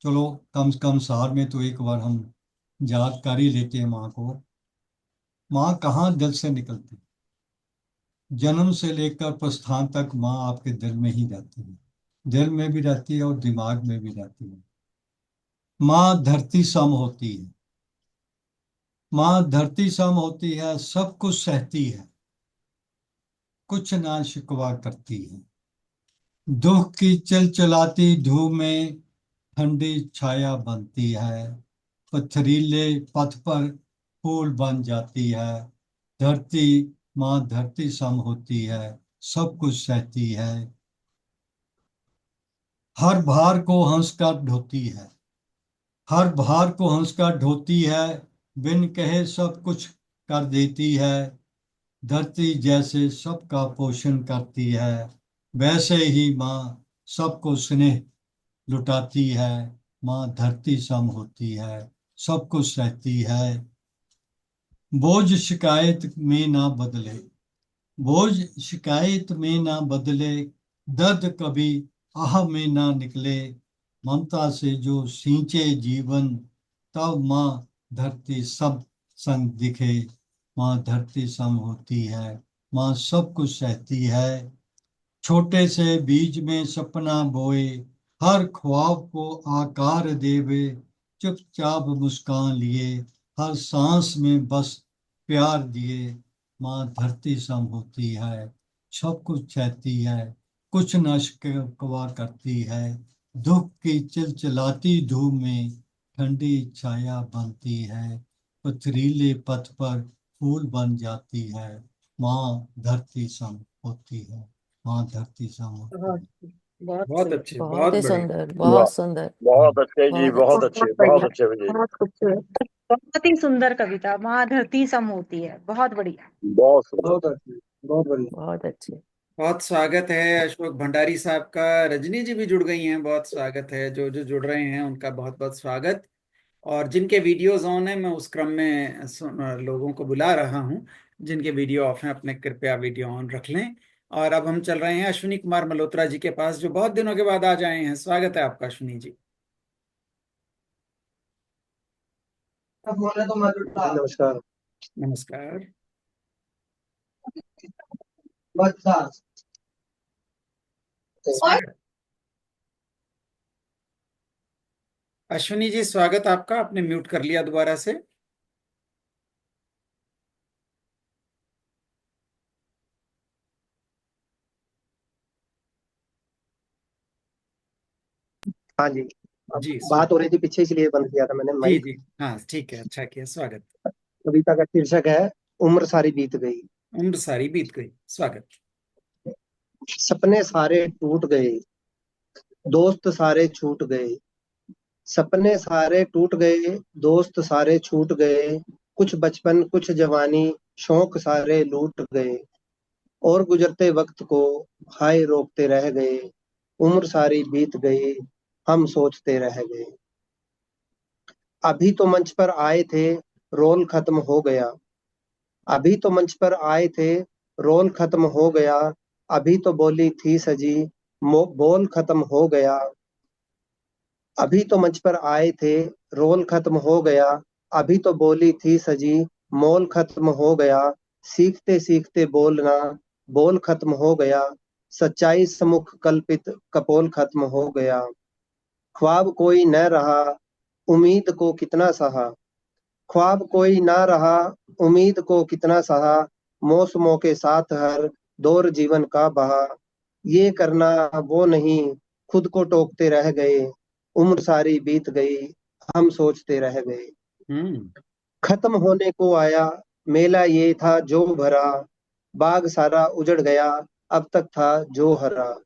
चलो कम से कम साल में तो एक बार हम याद कर ही लेते हैं माँ को। माँ कहाँ दिल से निकलती, जन्म से लेकर प्रस्थान तक माँ आपके दिल में ही रहती है, दिल में भी रहती है और दिमाग में भी रहती है। माँ धरती सम होती है, माँ धरती सम होती है, सब कुछ सहती है, कुछ ना शिकवा करती है। दुख की चिलचिलाती धूप में ठंडी छाया बनती है, पथरीले पथ पर फूल बन जाती है। धरती, माँ धरती सम होती है, सब कुछ सहती है, हर भार को हंसकर ढोती है, हर भार को हंसकर ढोती है, बिन कहे सब कुछ कर देती है। धरती जैसे सबका पोषण करती है, वैसे ही माँ सबको स्नेह लुटाती है। माँ धरती सम होती है, सब कुछ सहती है। बोझ शिकायत में ना बदले, बोझ शिकायत में ना बदले, दर्द कभी आह में ना निकले। ममता से जो सींचे जीवन, तब माँ धरती सब संग दिखे। माँ धरती सम होती है, माँ सब कुछ सहती है। छोटे से बीज में सपना बोए, हर ख्वाब को आकार देवे। चुपचाप मुस्कान लिए, हर सांस में बस प्यार दिए। माँ धरती सम होती है, सब कुछ सहती है, कुछ न शिकवा करती है। दुख की चिलचिलाती धूप में ठंडी छाया बनती है, पथरीले पथ पर फूल बन जाती है। माँ धरती सम होती है, माँ धरती सम होती है। बहुत बहुत सही। अच्छे, बहुत बहुत ही बढ़िया। सुंदर, वाह, बहुत सुंदर, बहुत अच्छे जी, बहुत बहुत अच्छे। अच्छे, बहुत बढ़िया, बहुत अच्छे विजय। बहुत खूबसूरत। बहुत ही सुंदर कविता, माँ धरती सम होती है, बहुत बढ़िया। बहुत सुंदर। बहुत अच्छी, बहुत बढ़िया। बहुत अच्छे। बहुत स्वागत है अशोक भंडारी साहब का। रजनी जी भी जुड़ गई हैं, बहुत स्वागत है। जो जो जुड़ रहे हैं उनका बहुत बहुत स्वागत। और जिनके वीडियोज ऑन है, मैं उस क्रम में लोगों को बुला रहा हूं। जिनके वीडियो ऑफ हैं अपने कृपया वीडियो ऑन रख लें। और अब हम चल रहे हैं अश्विनी कुमार मल्होत्रा जी के पास, जो बहुत दिनों के बाद आज आए हैं। स्वागत है आपका अश्विनी जी। नमस्कार। नमस्कार। स्वागत अश्विनी जी, स्वागत आपका। आपने म्यूट कर लिया दोबारा से। हाँ जी, जी बात हो रही थी पीछे, इसलिए बंद किया था मैंने जी माइक। जी, हाँ ठीक है, अच्छा किया। स्वागत। कविता का शीर्षक है उम्र सारी बीत गई। उम्र सारी बीत गई। स्वागत। सपने सारे टूट गए, दोस्त सारे छूट गए। सपने सारे टूट गए, दोस्त सारे छूट गए। कुछ बचपन कुछ जवानी, शौक सारे लूट गए। और गुजरते वक्त को हाय रोकते रह गए। उम्र सारी बीत गई, हम सोचते रह गए। अभी तो मंच पर आए थे, रोल खत्म हो गया। अभी तो मंच पर आए थे, रोल खत्म हो गया। अभी तो बोली थी सजी, बोल खत्म हो गया। अभी तो मंच पर आए थे, रोल खत्म हो गया। अभी तो बोली थी सजी, मोल खत्म हो गया। सीखते सीखते बोलना, बोल खत्म हो गया। सच्चाई सम्मुख कल्पित, कपोल खत्म हो गया। ख्वाब कोई न रहा, उम्मीद को कितना सहा। ख्वाब कोई ना रहा, उम्मीद को कितना सहा। मौसमों के साथ हर दौर जीवन का बहा। ये करना वो नहीं, खुद को टोकते रह गए। उम्र सारी बीत गई, हम सोचते रह गए। खत्म होने को आया, मेला ये था जो भरा। बाग सारा उजड़ गया, अब तक था जो हरा।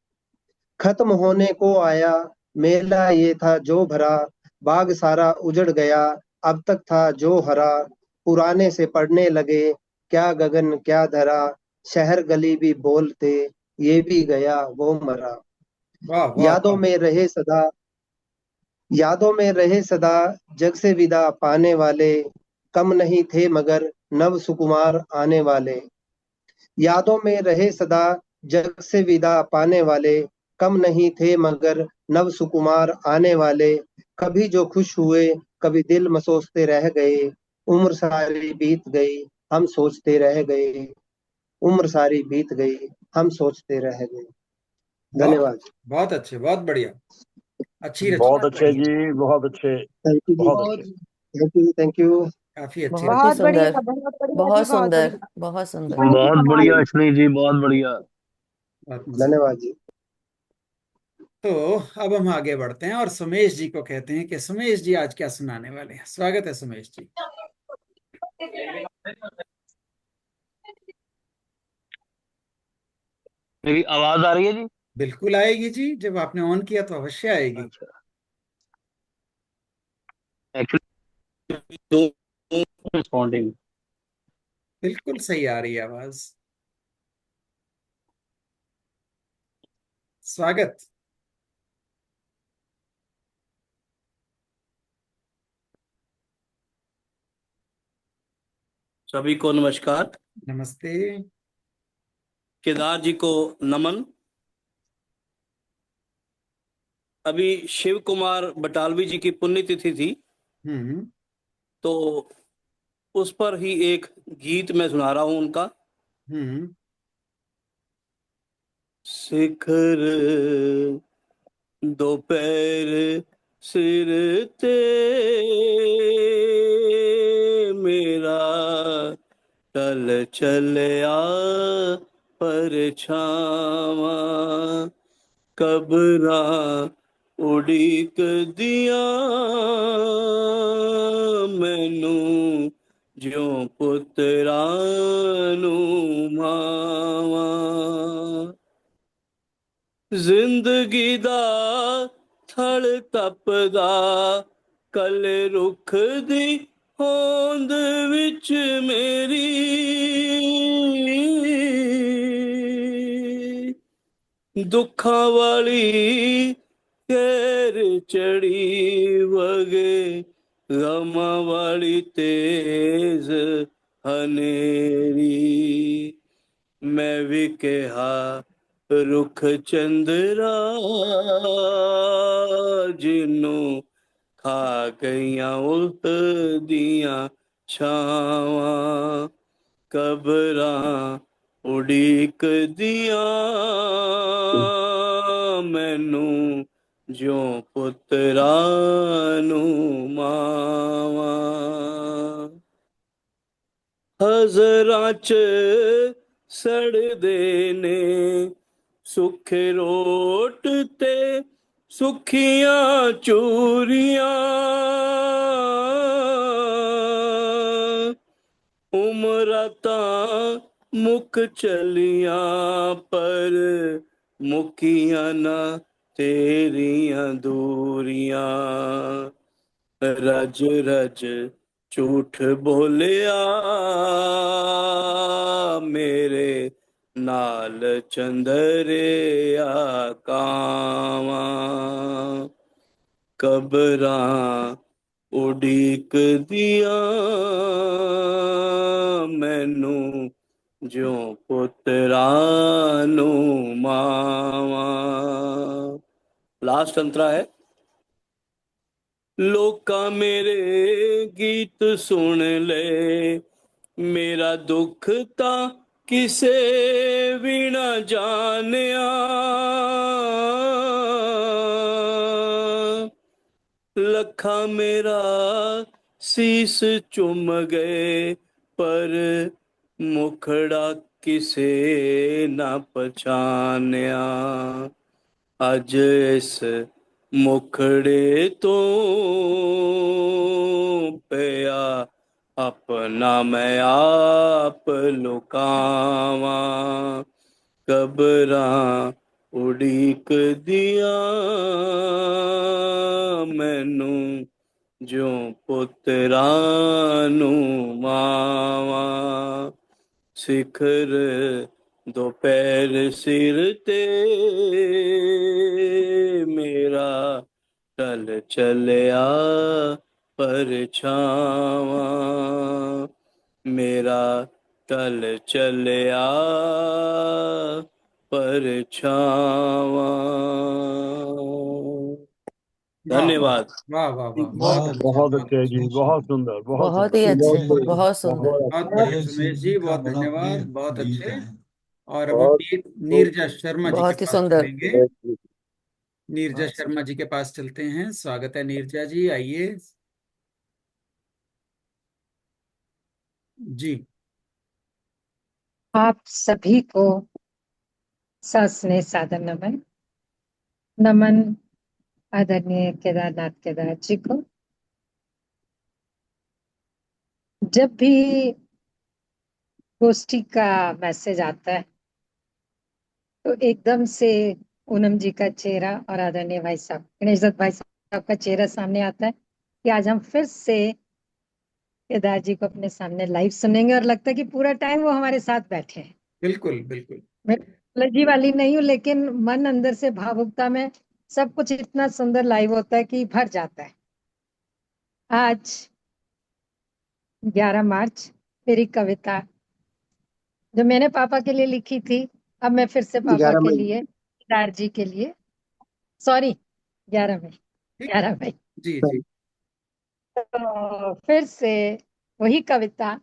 खत्म होने को आया, मेला ये था जो भरा। बाग सारा उजड़ गया, अब तक था जो हरा। पुराने से पढ़ने लगे, क्या गगन क्या धरा। शहर गली भी बोलते, ये भी गया वो मरा। वाह वाह यादों वाह। में रहे सदा, यादों में रहे सदा। जग से विदा पाने वाले, कम नहीं थे मगर नव सुकुमार आने वाले। यादों में रहे सदा, जग से विदा पाने वाले। कम नहीं थे मगर नव सुकुमार आने वाले। कभी जो खुश हुए, कभी दिल मसोचते रह गए। उम्र सारी बीत गई, हम सोचते रह गए। उम्र सारी बीत गई, हम सोचते रह गए। बहुत धन्यवाद। बहुत अच्छे, बहुत बढ़िया। अच्छी बहुत रचना अच्छे पढ़ी। जी, बहुत अच्छे, थैंक यू जी, बहुत अच्छे। Thank you, thank you. काफी अच्छी बहुत ही रचना। बहुत बढ़िया, सुंदर, बहुत बढ़िया जी, बहुत बहुत सुंदर, बढ़िया। बहुत सुंदर। बड़ी ही बहुत कमाल। बढ़िया अश्विनी जी, बहुत बढ़िया। बहुत मजा। धन्यवाद जी। तो अब हम आगे बढ़ते हैं और सुमेश जी को कहते हैं कि सुमेश जी आज क्या सुनाने वाले हैं। स्वागत है सुमेश जी। मेरी आवाज आ रही है जी? बिल्कुल आएगी जी, जब आपने ऑन किया तो अवश्य आएगी। अच्छा, एक्चुअली रिस्पॉन्डिंग। बिल्कुल सही आ रही है आवाज। स्वागत। सभी को नमस्कार। नमस्ते। केदार जी को नमन। अभी शिव कुमार बटालवी जी की पुण्यतिथि थी, तो उस पर ही एक गीत मैं सुना रहा हूं उनका। शिखर दोपहर सिर ते मेरा टल चलिया परछावा। कबरा उड़ीक दिया मैनू ज्यों पुत्रा नू मावा। जिंदगी दा थड़ तपदा कल रुख दी होंद विच मेरी। दुखां वाली कैर चढ़ी वगे, गमां वाली तेज ਹਨੇਰੀ ਮੈਂ ਵੀ ਕਿਹਾ ਰੁੱਖ ਚੰਦਰਾ ਜਿਹਨੂੰ ਖਾ ਗਈਆਂ ਉਸ ਦੀਆਂ ਛਾਵਾਂ ਕਬਰਾਂ ਉਡੀਕਦੀਆਂ ਮੈਨੂੰ ਜਿਉਂ ਪੁੱਤਰਾਂ ਨੂੰ ਮਾਵਾਂ ਹਜ਼ਰਾਂ ਚ ਸੜਦੇ ਨੇ ਸੁੱਖੇ ਰੋਟ ਤੇ ਸੁੱਖੀਆਂ ਚੂਰੀਆਂ ਉਮਰਾਂ ਤਾਂ ਮੁੱਕ ਚਲੀਆਂ ਪਰ ਮੁੱਕੀਆਂ ਨਾ ਤੇਰੀਆਂ ਦੂਰੀਆਂ ਰਜ ਰਜ ਝੂਠ ਬੋਲਿਆ ਮੇਰੇ ਨਾਲ ਚੰਦਰਿਆ ਕਾਵਾਂ ਕਬਰਾਂ ਉਡੀਕਦੀਆਂ ਮੈਨੂੰ ਜਿਉਂ ਪੁੱਤਰਾਂ ਨੂੰ ਮਾਵਾਂ ਲਾਸਟ ਅੰਤਰਾ ਹੈ ਲੋਕਾਂ ਮੇਰੇ ਗੀਤ ਸੁਣ ਲੈ ਮੇਰਾ ਦੁੱਖ ਤਾਂ ਕਿਸੇ ਵੀ ਨਾ ਜਾਣਿਆ ਲੱਖਾਂ ਮੇਰਾ ਸੀਸ ਚੁੰਮ ਗਏ ਪਰ ਮੁਖੜਾ ਕਿਸੇ ਨਾ ਪਛਾਣਿਆ ਅੱਜ ਇਸ ਮੁਖੜੇ ਤੋਂ ਪਿਆ ਆਪਣਾ ਮੈਂ ਆਪ ਲੁਕਾਵਾਂ ਕਬਰਾਂ ਉਡੀਕਦੀਆਂ ਮੈਨੂੰ ਜਿਉਂ ਪੁੱਤਰਾਂ ਨੂੰ ਮਾਵਾਂ ਸਿਖਰ ਦੁਪਹਿਰ ਸਿਰ ਤੇ ਮੇਰਾ ਟਲ ਚਲਿਆ ਪਰਛਾਵਾਂ ਮੇਰਾ ਟਲ ਚਲਿਆ परछावां धन्यवाद वाह वाह वाह बहुत बहुत अच्छे जी बहुत सुंदर बहुत ही अच्छे, बहुत सुंदर। बहुत बढ़िया सुमेश जी, बहुत धन्यवाद, बहुत अच्छे। और अब हम नीरजा शर्मा जी के बहुत ही पास सुंदर। चलेंगे। नीरजा शर्मा जी के पास चलते हैं। स्वागत है नीरजा जी, आइए जी। आप सभी को सस्नेह सादर नमन। नमन आदरणीय केदारनाथ केदार जी को। जब भी गोष्ठी का मैसेज आता है तो एकदम से पूनम जी का चेहरा और आदरणीय भाई साहब गणेश दत्त भाई साहब का चेहरा सामने आता है कि आज हम फिर से केदार जी को अपने सामने लाइव सुनेंगे और लगता है कि पूरा टाइम वो हमारे साथ बैठे हैं। बिल्कुल बिल्कुल। मैं एलर्जी वाली नहीं हूँ लेकिन मन अंदर से भावुकता में सब कुछ इतना सुंदर लाइव होता है कि भर जाता है। आज 11 मार्च मेरी कविता जो मैंने पापा के लिए लिखी थी, अब मैं फिर से पापा के लिए, केदार जी के लिए, सॉरी 11 मई जी जी। तो फिर से वही कविता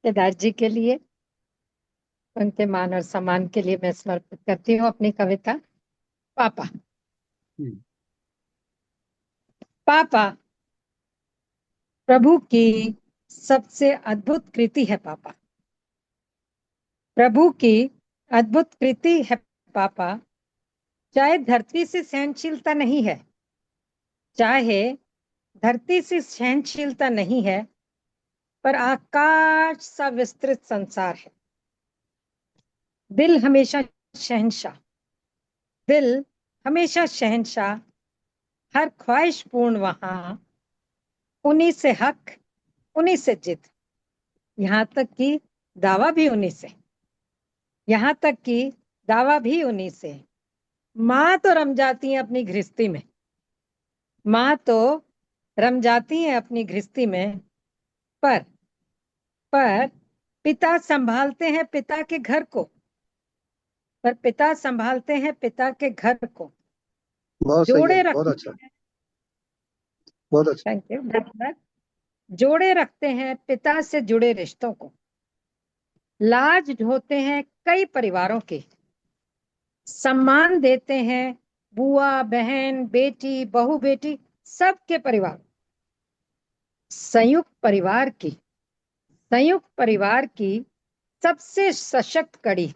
केदार जी के लिए, उनके मान और सम्मान के लिए मैं समर्पित करती हूँ अपनी कविता। पापा। पापा प्रभु की सबसे अद्भुत कृति है पापा। प्रभु की अद्भुत कृति है पापा। चाहे धरती से सहनशीलता नहीं है, चाहे धरती से सहनशीलता नहीं है, पर आकाश सा विस्तृत संसार है। दिल हमेशा शहंशाह, दिल हमेशा शहंशाह, हर ख्वाहिश पूर्ण वहां, उन्हीं से हक, उन्हीं से जिद, यहाँ तक कि दावा भी उन्हीं से, यहाँ तक कि दावा भी उन्हीं से। माँ तो रम जाती है अपनी गृहस्थी में, माँ तो रम जाती है अपनी गृहस्थी में, पर पर पिता संभालते हैं पिता के घर को, पर पिता संभालते हैं पिता के घर को। बहुत सही जोड़े है, बहुत रखते अच्छा, बहुत अच्छा। थैंक यू, धन्यवाद। जोड़े रखते हैं पिता से जुड़े रिश्तों को, लाज ढोते हैं कई परिवारों के, सम्मान देते हैं बुआ बहन बेटी बहू बेटी सबके परिवार। संयुक्त परिवार की सबसे सशक्त कड़ी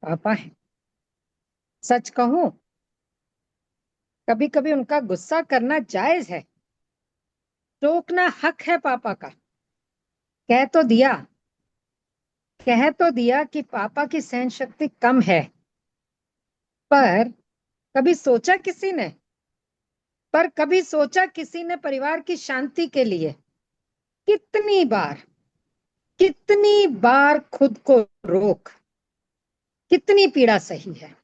पापा है। सच कहूं, कभी कभी उनका गुस्सा करना जायज है, टोकना हक है पापा का। कह तो दिया कि पापा की सहन शक्ति कम है, पर कभी सोचा किसी ने परिवार की शांति के लिए कितनी बार खुद को रोक, कितनी पीड़ा सही है,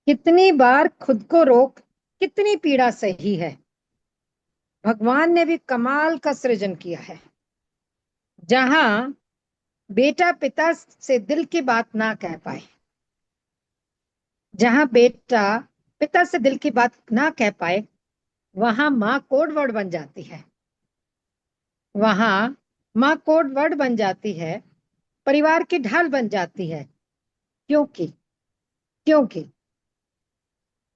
कितनी बार खुद को रोक, कितनी पीड़ा सही है। भगवान ने भी कमाल का सृजन किया है, जहां बेटा पिता से दिल की बात ना कह पाए, जहां बेटा पिता से दिल की बात ना कह पाए, वहां माँ कोड वर्ड बन जाती है, परिवार की ढाल बन जाती है। क्योंकि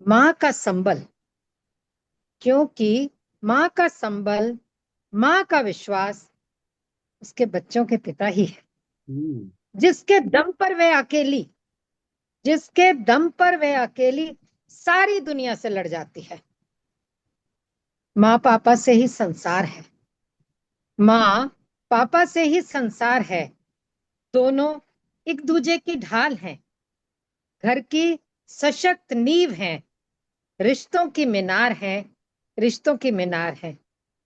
माँ का संबल, माँ का विश्वास उसके बच्चों के पिता ही है, जिसके दम पर वे अकेली सारी दुनिया से लड़ जाती है। माँ पापा से ही संसार है, दोनों एक दूजे की ढाल हैं, घर की सशक्त नींव हैं, रिश्तों की मीनार है।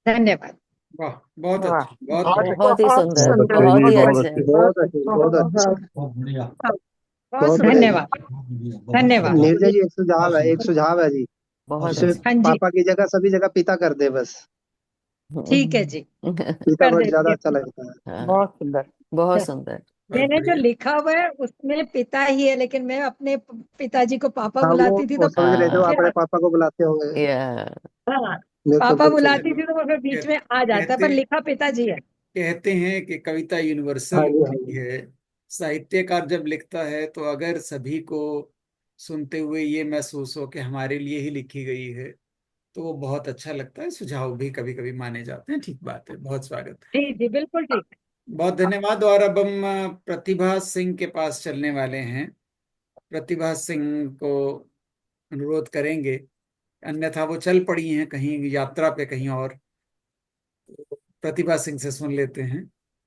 धन्यवाद। वाह, बहुत वाह, अच्छा, बहुत बहुत ही सुंदर, बहुत बहुत ही अच्छे, अच्छे। बहुत अच्छे, बहुत अच्छे, बहुत बढ़िया, बहुत बढ़िया। धन्यवाद। धन्यवाद। नीरजा जी, एक सुझाव है जी, बहुत सिर्फ अच्छा। हाँ जी, पापा की जगह सभी जगह पिता कर दे बस, ठीक है जी, पिता कर वर्ड देती ज्यादा हूँ। अच्छा लगता है। हाँ, बहुत सुंदर। बहुत सुंदर। बहुत मैंने जो बढ़िया। लिखा हुआ है उसमें पिता ही है, लेकिन मैं अपने पिताजी को पापा हाँ, बुलाती थी वो तो समझ रहे थे, वो अपने पापा को बुलाते होंगे, या हाँ, बिल्कुल पापा बिल्कुल। बुलाती थी तो वो फिर बीच में आ जाता है, पर लिखा पिताजी है। कहते हैं कि कविता यूनिवर्सल हाँ जी, हाँ होती जी। है। साहित्यकार जब लिखता है तो अगर सभी को सुनते हुए ये महसूस हो कि हमारे लिए ही लिखी गई है, तो वो बहुत अच्छा लगता है। सुझाव भी कभी कभी माने जाते हैं। ठीक बात है, बहुत स्वागत। जी जी, बिल्कुल ठीक। बहुत धन्यवाद। और अब हम प्रतिभा सिंह के पास चलने वाले हैं। प्रतिभा सिंह को अनुरोध करेंगे, अन्यथा वो चल पड़ी हैं कहीं यात्रा पे कहीं और। प्रतिभा सिंह से सुन लेते हैं।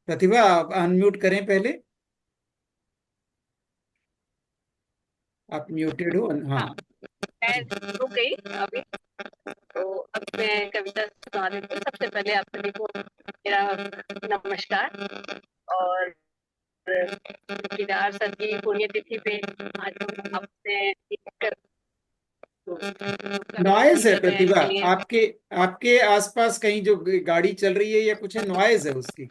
प्रतिभा, आप अनम्यूट करें पहले। आप म्यूटेड हो। हाँ, मैं रुक गई अभी, तो अब मैं कविता सुना देती हूँ। सबसे पहले आप सभी को मेरा नमस्कार। और केदार सर की पुण्यतिथि पे आज हम आपसे नॉइज है प्रतिभा। के लिए आपके आपके आसपास कहीं जो गाड़ी चल रही है या कुछ है, नॉइज है उसकी।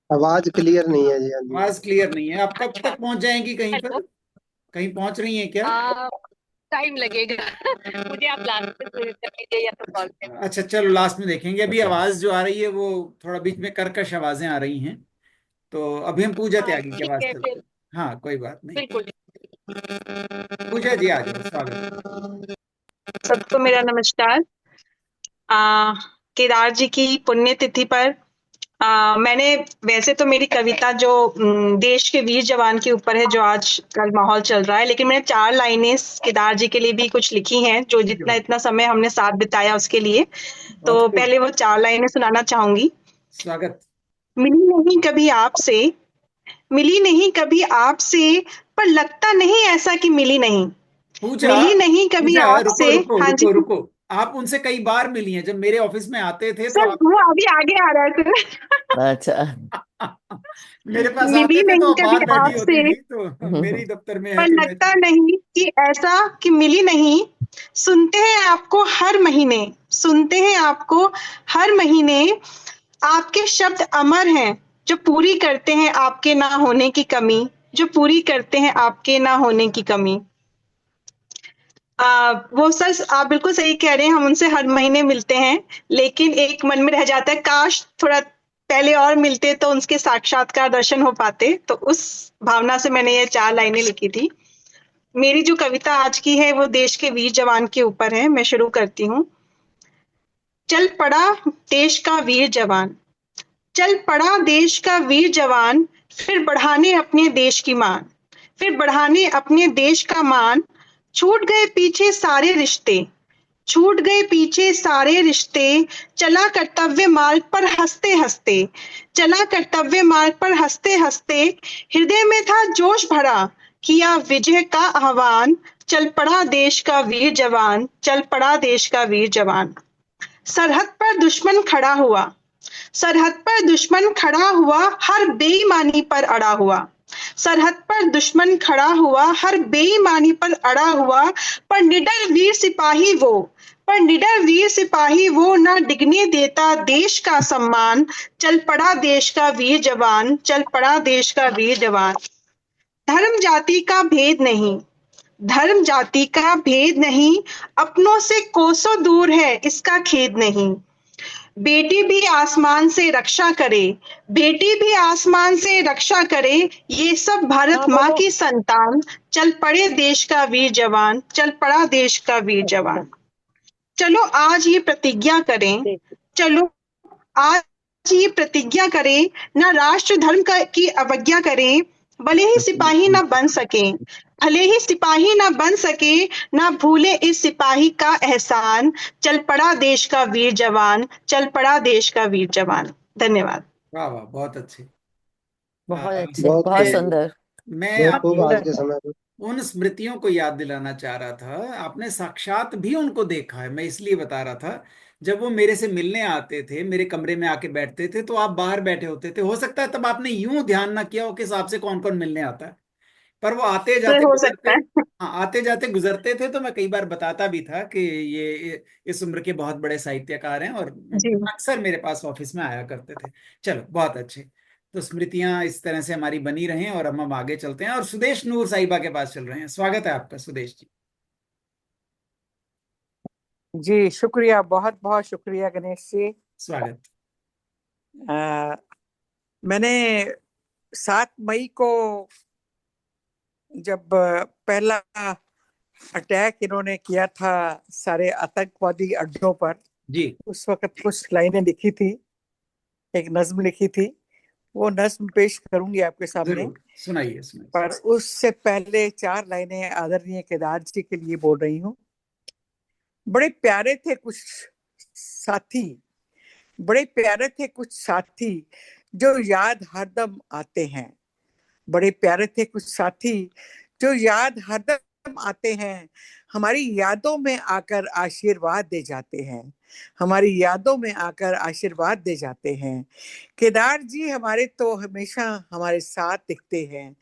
आवाज क्लियर नहीं है जी। हाँ जी, आवाज क्लियर नहीं है। आप कब तक पहुंच जाएंगी कहीं पर? कहीं पहुंच रही हैं क्या? टाइम लगेगा। मुझे आप लास्ट में कर दीजिए या तो कॉल पे। अच्छा, चलो लास्ट में देखेंगे। अभी अच्छा। आवाज जो आ रही है वो थोड़ा बीच में कर्कश आवाजें आ रही हैं, तो अभी हम पूजा त्यागी की ठीक आवाज है करते फिर, हैं। हाँ, कोई बात नहीं। बिल्कुल। पूजा जी, आ जाओ, स्वागत। सबको मेरा नमस्कार। केदार जी की पुण्यतिथि पर मैंने, वैसे तो मेरी कविता जो देश के वीर जवान के ऊपर है, जो आज कल माहौल चल रहा है, लेकिन मैंने 4 लाइनें केदार जी के लिए भी कुछ लिखी हैं, जो जितना इतना समय हमने साथ बिताया उसके लिए। तो बहुत खूब। पहले वो 4 लाइनें सुनाना चाहूंगी। स्वागत। मिली नहीं कभी आपसे, मिली नहीं कभी आपसे, पर लगता नहीं ऐसा कि मिली नहीं। पूजा, मिली नहीं कभी पूजा, रुको आपसे। रुको हाँ जी रुको रुको। आप उनसे कई बार मिली हैं। जब मेरे ऑफिस में आते थे तो सर, आप वो अभी आगे आ रहा है सर। अच्छा। मेरे पास मिली आते थे तो नहीं आप कभी बाहर बैठी आपसे, होती थी, तो मेरी दफ्तर में है पर कि मैं। लगता नहीं कि ऐसा कि मिली नहीं। सुनते हैं आपको हर महीने, सुनते हैं आपको हर महीने, आपके शब्द अमर हैं, जो पूरी करते हैं आपके ना होने की कमी, जो पूरी करते हैं आपके ना होने की कमी। वो सर आप बिल्कुल सही कह रहे हैं, हम उनसे हर महीने मिलते हैं, लेकिन एक मन में रह जाता है, काश थोड़ा पहले और मिलते तो उनके साक्षात्कार दर्शन हो पाते। तो उस भावना से मैंने ये 4 लाइनें लिखी थी। मेरी जो कविता आज की है वो देश के वीर जवान के ऊपर है। मैं शुरू करती हूँ। चल पड़ा देश का वीर जवान, चल पड़ा देश का वीर जवान, फिर बढ़ाने अपने देश की मान, फिर बढ़ाने अपने देश का मान। छूट गए पीछे सारे रिश्ते, छूट गए पीछे सारे रिश्ते, चला कर्तव्य मार्ग पर हंसते हंसते, चला कर्तव्य मार्ग पर हंसते हंसते। हृदय में था जोश भरा, किया विजय का आह्वान, चल पड़ा देश का वीर जवान, चल पड़ा देश का वीर जवान। सरहद पर दुश्मन खड़ा हुआ, सरहद पर दुश्मन खड़ा हुआ, हर बेईमानी पर अड़ा हुआ, सरहद पर दुश्मन खड़ा हुआ, हर बेईमानी पर अड़ा हुआ। पर निडर वीर सिपाही वो, पर निडर वीर सिपाही वो, ना डिगने देता देश का सम्मान, चल पड़ा देश का वीर जवान, चल पड़ा देश का वीर जवान। धर्म जाति का भेद नहीं, धर्म जाति का भेद नहीं, अपनों से कोसों दूर है इसका खेद नहीं। बेटी भी आसमान से रक्षा करे, बेटी भी आसमान से रक्षा करे, ये सब भारत माँ की संतान, चल पड़े देश का वीर जवान, चल पड़ा देश का वीर जवान। चलो आज ये प्रतिज्ञा करें, चलो आज ये प्रतिज्ञा करें, ना राष्ट्र धर्म की अवज्ञा करें, भले ही सिपाही ना बन सके, भले ही सिपाही ना बन सके, ना भूले इस सिपाही का एहसान, चल पड़ा देश का वीर जवान, चल पड़ा देश का वीर जवान। धन्यवाद। वाह वाह, बहुत अच्छे। बहुत अच्छे, बहुत बहुत मैं सुंदर। बहुत खूब आज आपको के समय में। उन स्मृतियों को याद दिलाना चाह रहा था। आपने साक्षात भी उनको देखा है, मैं इसलिए बता रहा था। जब वो मेरे से मिलने आते थे, मेरे कमरे में आके बैठते थे, तो आप बाहर बैठे होते थे। हो सकता है तब आपने यूं ध्यान ना किया हो कि हिसाब से कौन कौन मिलने आता है, पर वो आते सर जाते हो गुजरते, सकता है। हाँ आते जाते गुजरते थे। तो मैं कई बार बताता भी था कि ये इस उम्र के बहुत बड़े साहित्यकार हैं, और जी अक्सर मेरे पास ऑफिस में आया करते थे। चलो बहुत अच्छे। तो स्मृतियां इस तरह से हमारी बनी रहें, और हम आगे चलते हैं और सुदेश नूर साहिबा के पास चल रहे हैं। स्वागत है आपका सुदेश जी। जी शुक्रिया, बहुत बहुत शुक्रिया गणेश जी। स्वागत। मैंने 7 मई को जब पहला अटैक इन्होंने किया था सारे आतंकवादी अड्डों पर, जी उस वक्त कुछ लाइनें लिखी थी, एक नज्म लिखी थी। वो नज्म पेश करूंगी आपके सामने, जरूर सुनाइए सुनाइए। पर उससे पहले 4 लाइनें आदरणीय केदार जी के लिए बोल रही हूँ। बड़े प्यारे थे कुछ साथी, बड़े प्यारे थे कुछ साथी, जो याद हरदम आते हैं। बड़े प्यारे थे कुछ साथी, जो याद हरदम आते हैं, हमारी यादों में आकर आशीर्वाद दे जाते हैं, हमारी यादों में आकर आशीर्वाद दे जाते हैं। केदार जी हमारे तो हमेशा हमारे साथ दिखते हैं,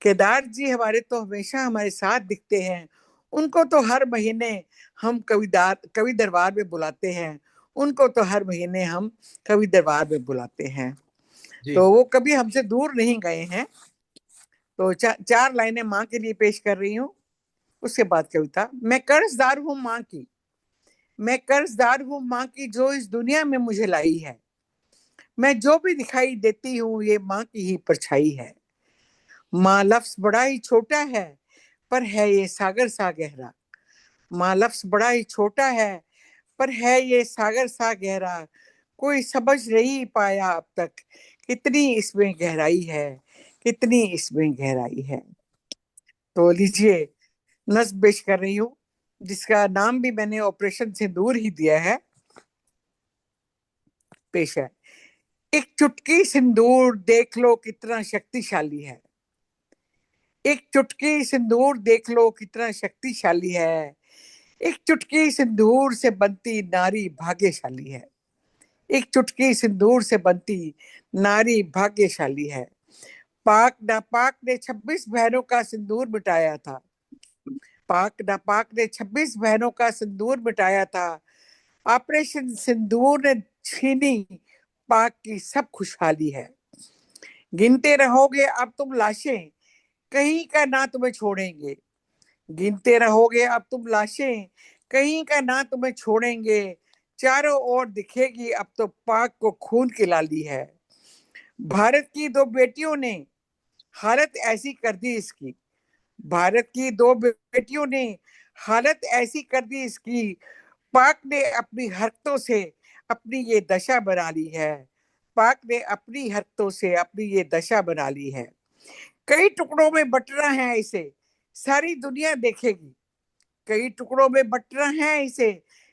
केदार जी हमारे तो हमेशा हमारे साथ दिखते हैं। उनको तो हर महीने हम कवि दरबार में बुलाते हैं, उनको तो हर महीने हम कवि दरबार में बुलाते हैं। तो वो कभी हमसे दूर नहीं गए हैं। तो 4 लाइनें माँ के लिए पेश कर रही हूँ, उसके बाद कविता। मैं कर्जदार हूँ माँ की, मैं कर्जदार हूँ माँ की, जो इस दुनिया में मुझे लाई है। मैं जो भी दिखाई देती हूँ ये माँ की ही परछाई है। माँ लफ्ज बड़ा ही छोटा है, पर है ये सागर सा गहरा। माँ लफ्ज बड़ा ही छोटा है, पर है ये सागर सा गहरा। कोई समझ नहीं पाया अब तक, कितनी इसमें गहराई है, कितनी इसमें गहराई है। तो लीजिए नज्म पेश कर रही हूँ, जिसका नाम भी मैंने ऑपरेशन सिंदूर ही दिया है। पेश है। एक चुटकी सिंदूर देख लो कितना शक्तिशाली है, एक चुटकी सिंदूर देख लो कितना शक्तिशाली है। एक चुटकी सिंदूर से बनती नारी भाग्यशाली है, एक चुटकी सिंदूर से बनती नारी भाग्यशाली है। पाक नापाक ने 26 बहनों का सिंदूर मिटाया था, पाक नापाक ने 26 बहनों का सिंदूर मिटाया था। ऑपरेशन सिंदूर ने छीनी पाक की सब खुशहाली है। गिनते रहोगे अब तुम लाशें, कहीं का ना तुम्हें छोड़ेंगे। गिनते रहोगे अब तुम लाशें, कहीं का ना तुम्हें छोड़ेंगे। चारों ओर दिखेगी अब तो पाक को खून की लाली है। भारत की दो बेटियों ने हालत ऐसी कर दी इसकी, भारत की दो बेटियों ने हालत ऐसी कर दी इसकी। पाक ने अपनी हरकतों से अपनी ये दशा बना ली है। पाक ने अपनी हरकतों से अपनी ये दशा बना ली है। कई टुकड़ों में बंटना है इसे, सारी दुनिया देखेगी। कई टुकड़ों में बंटना है इसे,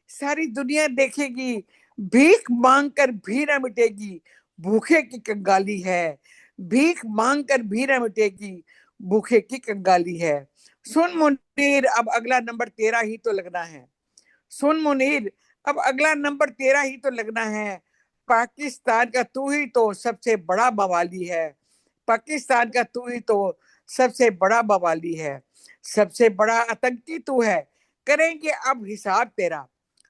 सारी दुनिया देखेगी। भीख मांग कर भी न मिटेगी, भूखे की कंगाली है। भीख मांग कर भी न मिटेगी, भूखे की कंगाली है। सुन मुनीर, अब अगला नंबर तेरा ही तो लगना है। सुन मुनीर, अब अगला नंबर तेरा ही तो लगना है। पाकिस्तान का तू ही तो सबसे बड़ा बवाली है। पाकिस्तान का तू ही तो सबसे बड़ा बवाली है। सबसे बड़ा आतंकी तू है, करेंगे अब हिसाब तेरा।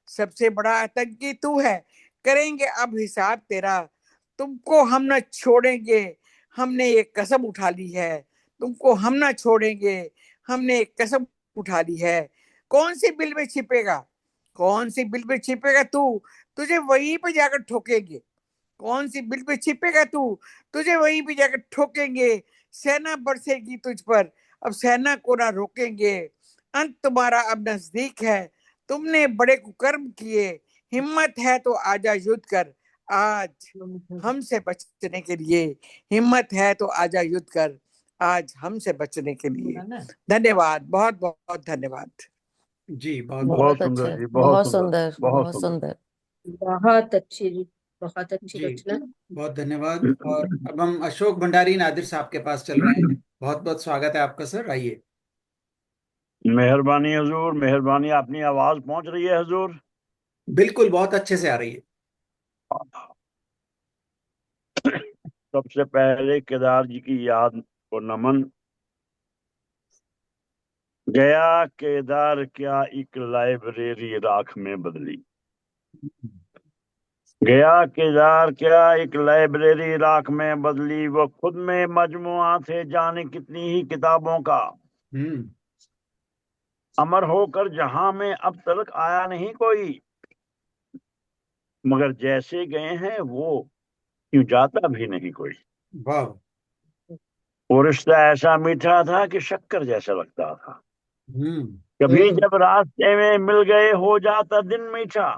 सबसे बड़ा आतंकी तू है, करेंगे अब हिसाब तेरा। तुमको हम न छोड़ेंगे, हमने ये कसम उठा ली है। तुमको हम न छोड़ेंगे, हमने एक कसम उठा ली है। कौन सी बिल में छिपेगा, कौन सी बिल में छिपेगा तू, तुझे वहीं पे जाकर ठोकेंगे। कौन सी बिल पे छिपेगा तू, तुझे वहीं पे जाकर ठोकेंगे। सेना बरसेगी तुझ पर, अब सेना को ना रोकेंगे। अंत तुम्हारा अब नजदीक है, तुमने बड़े कुकर्म किए। हिम्मत है तो आजा युद्ध कर आज हमसे बचने के लिए। हिम्मत है तो आजा युद्ध कर आज हमसे बचने के लिए। धन्यवाद, बहुत बहुत धन्यवाद जी। बहुत बहुत सुंदर अच्छे, जी, बहुत सुंदर, बहुत बहुत सुंदर। सुंदर। बहुत अच्छी जी, बहुत अच्छी जी, रचना। बहुत धन्यवाद। और अब हम अशोक भंडारी नादिर साहब के पास चल रहे हैं। बहुत बहुत स्वागत है आपका सर, आइए। मेहरबानी हजूर, मेहरबानी। अपनी आवाज पहुंच रही है हजूर? बिल्कुल, बहुत अच्छे से आ रही है। सबसे पहले केदार जी की याद को नमन। गया केदार क्या एक लाइब्रेरी राख में बदली। गया केदार क्या एक लाइब्रेरी राख में बदली। वो खुद में मजमुआ थे जाने कितनी ही किताबों का। अमर होकर जहां में अब तक आया नहीं कोई। मगर जैसे गए हैं वो क्यों जाता भी नहीं कोई। वाह। वो रिश्ता ऐसा मीठा था कि शक्कर जैसा लगता था। कभी तो जब रास्ते में मिल गए हो जाता दिन मीठा।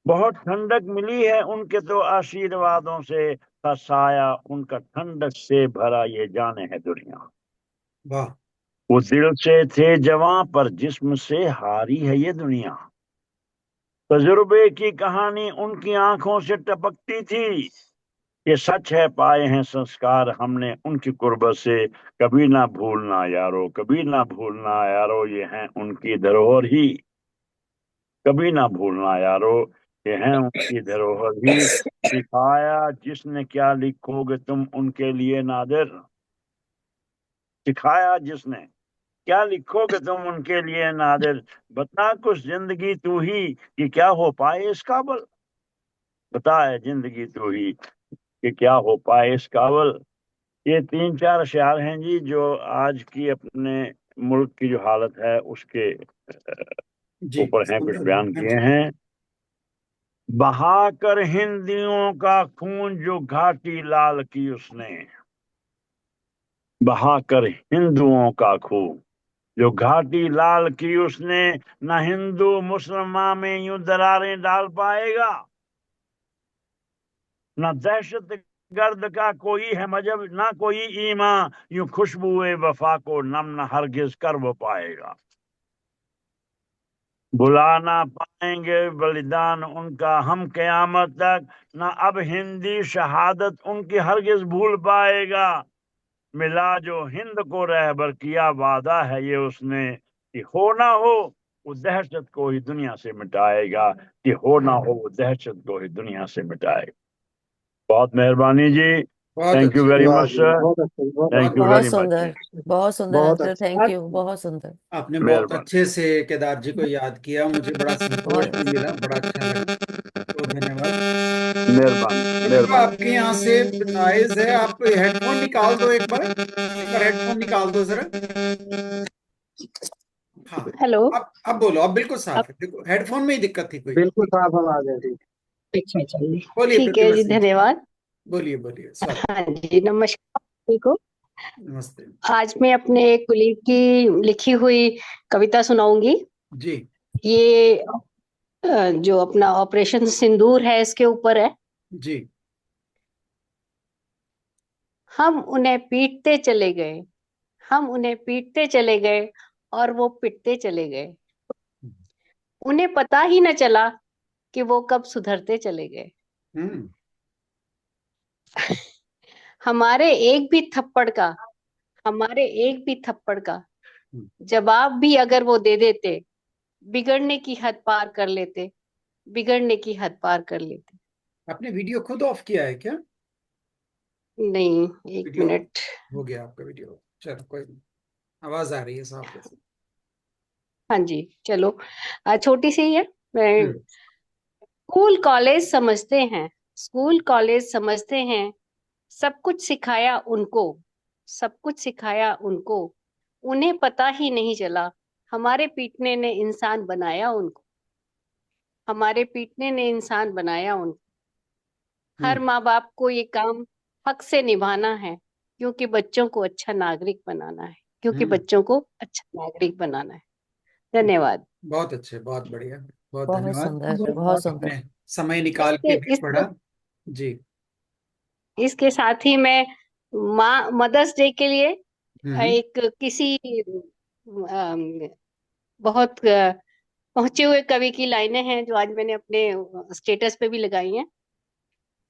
बहुत ठंडक मिली है उनके तो आशीर्वादों से। था साया उनका ठंडक से भरा ये जाने है दुनिया। वाह। वो दिल से थे जवां पर जिस्म से हारी है ये दुनिया। तजुर्बे की कहानी उनकी आंखों से टपकती थी। ये सच है पाए हैं संस्कार हमने उनकी कुर्बत से। कभी ना भूलना यारो, कभी ना भूलना यारो, ये हैं उनकी धरोहर ही। कभी ना भूलना यारो, ये हैं उनकी धरोहर ही। सिखाया जिसने क्या लिखोगे तुम उनके लिए नादिर। सिखाया जिसने क्या लिखोगे तुम उनके लिए नादिर। बता कुछ जिंदगी तू ही कि क्या हो पाए इस काबल। बताए जिंदगी तू ही कि क्या हो पाए इस काबल। ये 3-4 अशआर हैं जी जो आज की अपने मुल्क की जो हालत है उसके जी, ऊपर हैं, कुछ संदर्भ में। बयान हाँ किए जी। हैं। बहाकर हिंदियों का खून जो घाटी लाल की उसने। बहाकर हिंदुओं का खून जो घाटी लाल की उसने। ना हिंदू मुसलमान में यूं दरारें डाल पाएगा। ना दहशत गर्द का कोई है मजहब, ना कोई ईमान यूं खुशबुए वफा को नम न हरगिज कर वो पाएगा। बुला ना पाएंगे बलिदान उनका हम कयामत तक। ना अब हिंदी शहादत उनकी हरगिज भूल पाएगा। मिला जो हिंद को रहबर किया वादा है ये उसने। कि हो ना हो वो दहशत को ही दुनिया से मिटाएगा। कि हो ना हो वो दहशत को ही दुनिया से मिटाएगा। बहुत मेहरबानी जी। बहुत थैंक यू अच्छे। वेरी वाह मच जी, सर। बहुत अच्छे, थैंक यू बहुत वेरी मच जी। सुंदर, बहुत सुंदर बहुत अंकल, अच्छे। थैंक यू, बहुत सुंदर। आपने बहुत मेहरबानी। अच्छे से केदार जी को याद किया, मुझे बड़ा संतोष बहुत भी अच्छा। मिला, बड़ा अच्छा लगा। तो धन्यवाद। मेहरबानी देखो आपके यहाँ से नॉइज है, आप हेडफोन निकाल दो एक बार हेडफोन निकाल दो जरा। हाँ हेलो। अब बोलो, अब बिल्कुल साफ है। देखो हेडफोन में ही दिक्कत थी कोई। बिल्कुल साफ आवाज है। ठीक, अच्छा चलिए, बोलिए ठीक है प्रतिभा जी, सिंह जी, धन्यवाद। बोलिए बोलिए स्वागत। हाँ जी, नमस्कार सभी को। नमस्ते आज मैं अपने एक कुलीग की लिखी हुई कविता सुनाऊंगी। जी। ये जो अपना ऑपरेशन सिंदूर है इसके ऊपर है। जी। हम उन्हें पीटते चले गए, हम उन्हें पीटते चले गए और वो पिटते चले गए। उन्हें पता ही न चला कि वो कब सुधरते चले गए। हम्म। हमारे एक भी थप्पड़ का, हमारे एक भी थप्पड़ का जवाब भी अगर वो दे देते, बिगड़ने की हद पार कर लेते, बिगड़ने की हद पार कर लेते। आपने वीडियो खुद ऑफ किया है क्या? नहीं, एक वीडियो मिनट। हो गया आपका वीडियो, चलो कोई नहीं, आवाज आ रही है साफ वैसे। हाँ जी, चलो छोटी सी है। मैं हम्म। स्कूल कॉलेज समझते हैं, स्कूल कॉलेज समझते हैं, सब कुछ सिखाया उनको, सब कुछ सिखाया उनको। उन्हें पता ही नहीं चला हमारे पीटने ने इंसान बनाया उनको, हमारे पीटने ने इंसान बनाया उनको। हर माँ बाप को ये काम हक से निभाना है, क्योंकि बच्चों को अच्छा नागरिक बनाना है, क्योंकि हम्म। बच्चों को अच्छा नागरिक बनाना है। धन्यवाद। बहुत अच्छे, बहुत बढ़िया, बहुत बहुत धन्यवाद। सुंदर, बहुत सुंदर। आपने समय निकाल इसके के भी इसके पढ़ा। जी। इसके साथ ही मैं माँ मदर्स डे के लिए हम्म। एक किसी अम, बहुत पहुंचे हुए कवि की लाइनें हैं जो आज मैंने अपने स्टेटस पे भी लगाई हैं।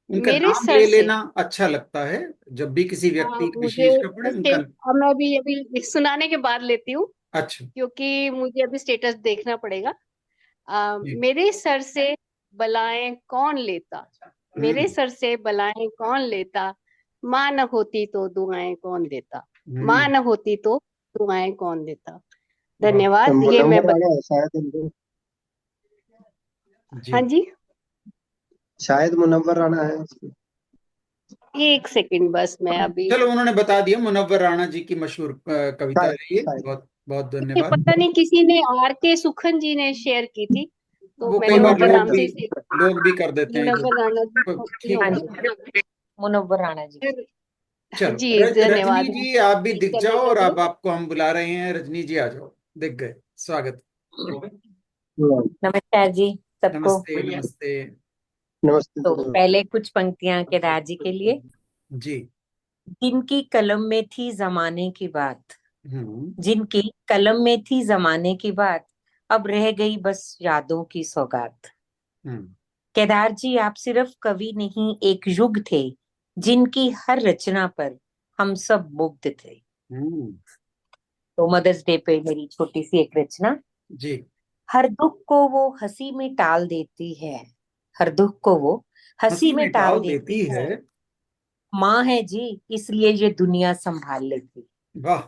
उनका मेरे नाम सर ले से, लेना अच्छा लगता है, जब भी किसी व्यक्ति मुझे विशेष का पढ़े ऐसे, उनका। अब मैं अभी सुनाने के बाद लेती हूँ, अच्छा। क्योंकि मुझे अभी स्टेटस देखना पड़ेगा। जी। मेरे सर से बलाएं कौन लेता, मेरे सर से बलाएं कौन लेता, माँ न होती तो दुआएं कौन देता, माँ न होती तो दुआएं कौन देता। धन्यवाद। ये मैं मुनव्वर राणा है शायद इनको, हाँ जी, शायद मुनव्वर राणा है। एक सेकंड बस, मैं अभी चलो उन्होंने बता दिया, मुनव्वर राणा जी की मशहूर कविता है शायद ये। शायद बहुत बहुत ये धन्यवाद। पता नहीं किसी ने आर के सुखन जी ने शेयर की थी, तो वो कई मैंने बार उनके नाम से ही save- लोग भी कर देते हैं जो। मुनव्वर राणा ठीक हाँ है। जी, मुनव्वर राणा जी। चलो जी, रजनी धन्यवाद जी आप भी दिख करने जाओ, के और लिए। अब आपको हम बुला रहे हैं। रजनी जी आ जाओ, दिख गए, स्वागत। नमस्कार जी सबको। नमस्ते नमस्ते। तो नमस्ते। पहले कुछ पंक्तियां केदार जी के लिए। जी। जिनकी कलम में थी जमाने की बात, हम्म। जिनकी कलम में थी जमाने की बात, अब रह गई बस यादों की सौगात। हम्म। केदार जी आप सिर्फ कवि नहीं, एक युग थे जिनकी हर रचना पर हम सब मुग्ध थे। तो मदर्स डे पे मेरी छोटी सी एक रचना। जी। हर दुख को वो हंसी में टाल देती है, हर दुख को वो हंसी हंसी में में टाल डाल देती देती है। है। माँ है जी इसलिए ये दुनिया संभाल लेती। वाह।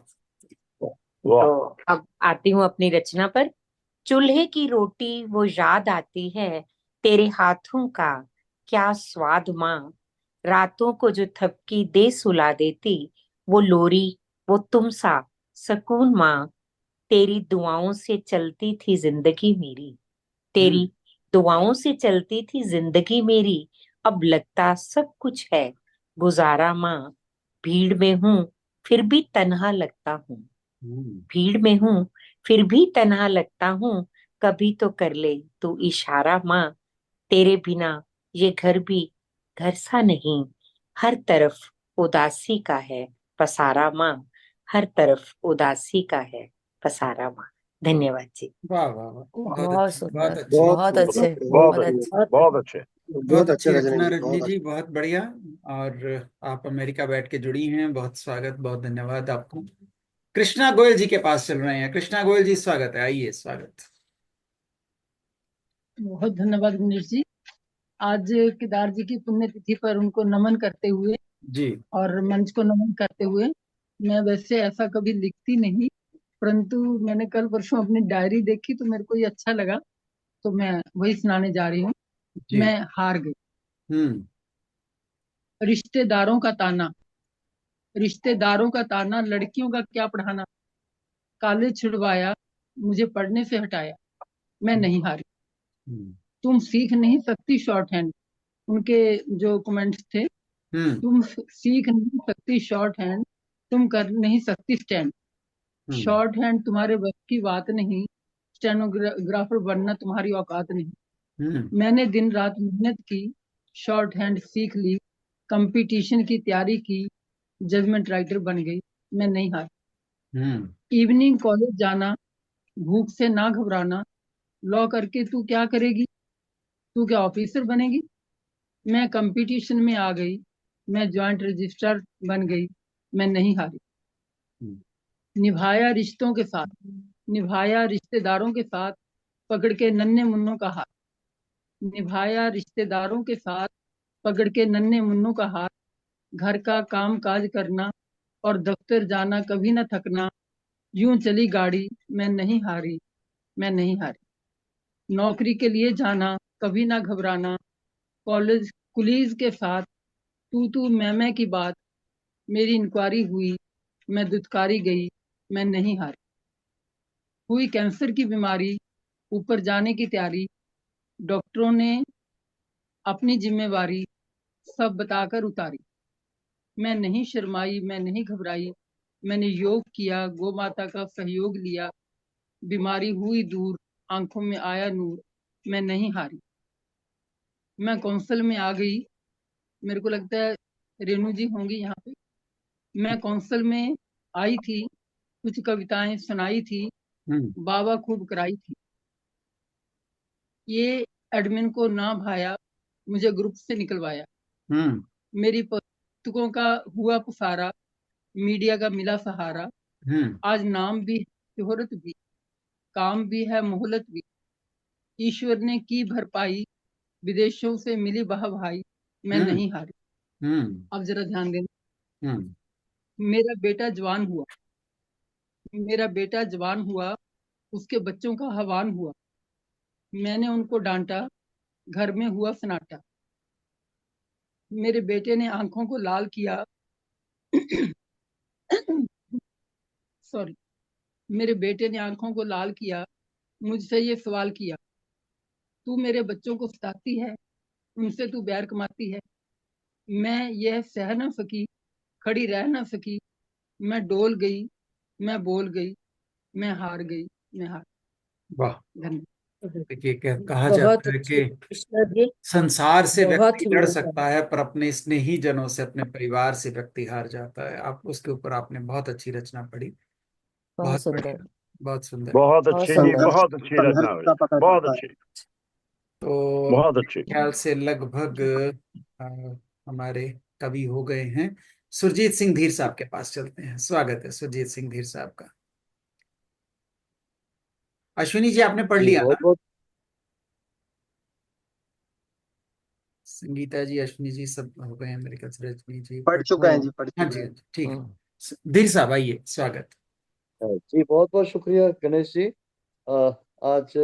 तो अब आती हूँ अपनी रचना पर। चूल्हे की रोटी वो याद आती है, तेरे हाथों का क्या स्वाद माँ। रातों को जो थपकी दे सुला देती, वो लोरी वो तुम सा सुकून माँ। तेरी दुआओं से चलती थी जिंदगी मेरी, तेरी दुआओं से चलती थी जिंदगी मेरी। अब लगता सब कुछ है गुजारा माँ। भीड़ में हूँ फिर भी तन्हा लगता हूँ, भीड़ में हूँ फिर भी तन्हा लगता हूँ। कभी तो कर ले तू इशारा माँ। तेरे बिना ये घर भी घर सा नहीं, हर तरफ उदासी का है पसारा माँ। हर तरफ उदासी का है पसारा माँ। धन्यवाद जी। वाह वाह वाह, बहुत बहुत अच्छे, बहुत सुंदर, अच्छे। बहुत अच्छे, बहुत बहुत अच्छे, अच्छे। बहुत अच्छे। बहुत अच्छी अच्छे रजनी रचना जी, रजनी बहुत जी, अच्छे। बहुत बढ़िया। और आप अमेरिका बैठ के जुड़ी हैं, बहुत स्वागत, बहुत धन्यवाद आपको। कृष्णा गोयल जी के पास चल रहे हैं। कृष्णा गोयल जी स्वागत है, आइए, स्वागत। बहुत धन्यवाद गणेश जी। आज केदार जी की पुण्यतिथि पर उनको नमन करते हुए जी। और मंच को नमन करते हुए, मैं वैसे ऐसा कभी लिखती नहीं, परंतु मैंने कल परसों अपनी डायरी देखी तो मेरे को ये अच्छा लगा, तो मैं वही सुनाने जा रही हूँ। जी। मैं हार गई। रिश्तेदारों का ताना, रिश्तेदारों का ताना, लड़कियों का क्या पढ़ाना, कॉलेज छुड़वाया, मुझे पढ़ने से हटाया, मैं नहीं हारी। तुम सीख नहीं सकती शॉर्ट हैंड, उनके जो कमेंट्स थे, तुम सीख नहीं सकती शॉर्ट हैंड, तुम कर नहीं सकती स्टैंड, शॉर्ट हैंड तुम्हारे बस की बात नहीं, स्टेनोग्राफर बनना तुम्हारी औकात नहीं। मैंने दिन रात मेहनत की, शॉर्ट हैंड सीख ली, कंपटीशन की तैयारी की, जजमेंट राइटर बन गई, मैं नहीं हारी। इवनिंग कॉलेज जाना, भूख से ना घबराना, लॉ करके तू क्या करेगी, तू क्या ऑफिसर बनेगी। मैं कंपटीशन में आ गई, मैं जॉइंट रजिस्ट्रार बन गई, मैं नहीं हारी। निभाया रिश्तों के साथ, निभाया रिश्तेदारों के साथ, पकड़ के नन्हे मुन्नों का हाथ, निभाया रिश्तेदारों के साथ, पकड़ के नन्हे मुन्नों का हाथ, घर का काम काज करना और दफ्तर जाना, कभी न थकना, यूं चली गाड़ी, मैं नहीं हारी, मैं नहीं हारी। नौकरी के लिए जाना, कभी ना घबराना, कॉलेज कुलीज के साथ, तू मैं की बात, मेरी इंक्वायरी हुई, मैं दुत्कारी गई, मैं नहीं हारी। हुई कैंसर की बीमारी, ऊपर जाने की तैयारी, डॉक्टरों ने अपनी जिम्मेवारी सब बताकर उतारी, मैं नहीं शर्माई, मैं नहीं घबराई, मैंने योग किया, गौ माता का सहयोग लिया, बीमारी हुई दूर, आंखों में आया नूर, मैं नहीं हारी। मैं कौंसल में आ गई, मेरे को लगता है रेणु जी होंगी यहाँ पे। मैं कौंसल में आई थी, कुछ कविताएं सुनाई थी, बाबा खूब कराई थी। ये एडमिन को ना भाया, मुझे ग्रुप से निकलवाया, मेरी पुस्तकों का हुआ पसारा, मीडिया का मिला सहारा, आज नाम भी शोहरत भी, काम भी है मोहलत भी, ईश्वर ने की भरपाई, विदेशों से मिली वाह भाई, मैं नहीं हारी। अब जरा ध्यान देना, मेरा बेटा जवान हुआ, मेरा बेटा जवान हुआ, उसके बच्चों का हवान हुआ, मैंने उनको डांटा, घर में हुआ सन्नाटा, मेरे बेटे ने आंखों को लाल किया सॉरी, मेरे बेटे ने आंखों को लाल किया, मुझसे ये सवाल किया, तू मेरे बच्चों को सताती है, उनसे तू बैर कमाती है। मैं यह सह न सकी, खड़ी रह न सकी, मैं डोल गई, मैं बोल गई, मैं हार गई, मैं हार। वाह। धन्यवाद। देखिए कहा बहुत जाता है अच्छी कि कृष्णा जी, संसार से बहुत व्यक्ति ही लड़ मजेदार। सकता है पर अपने स्नेही जनों से, अपने परिवार से व्यक्ति हार जाता है। आप उसके ऊपर आपने बहुत अच्छी रचना पढ़ी, बहुत बहुत सुंदर, बढ़िया, बहुत सुंदर। बहुत बहुत अच्छी जी, सुंदर। बहुत अच्छी रचना हुई, बहुत अच्छी, तो बहुत अच्छी। ख्याल से लगभग अ, हमारे कवि हो गए हैं। सुरजीत सिंह धीर साहब के पास चलते हैं। स्वागत है सुरजीत सिंह धीर साहब का। अश्विनी जी आपने पढ़ जी लिया बहुत ना? बहुत संगीता जी, अश्विनी जी सब हो गए हैं मेरे ख्याल से। रजनी जी पढ़ चुका है जी, पढ़ हाँ चुका जी है। हाँ जी, ठीक है। धीर साहब आइए, स्वागत। जी बहुत बहुत शुक्रिया गणेश जी। आज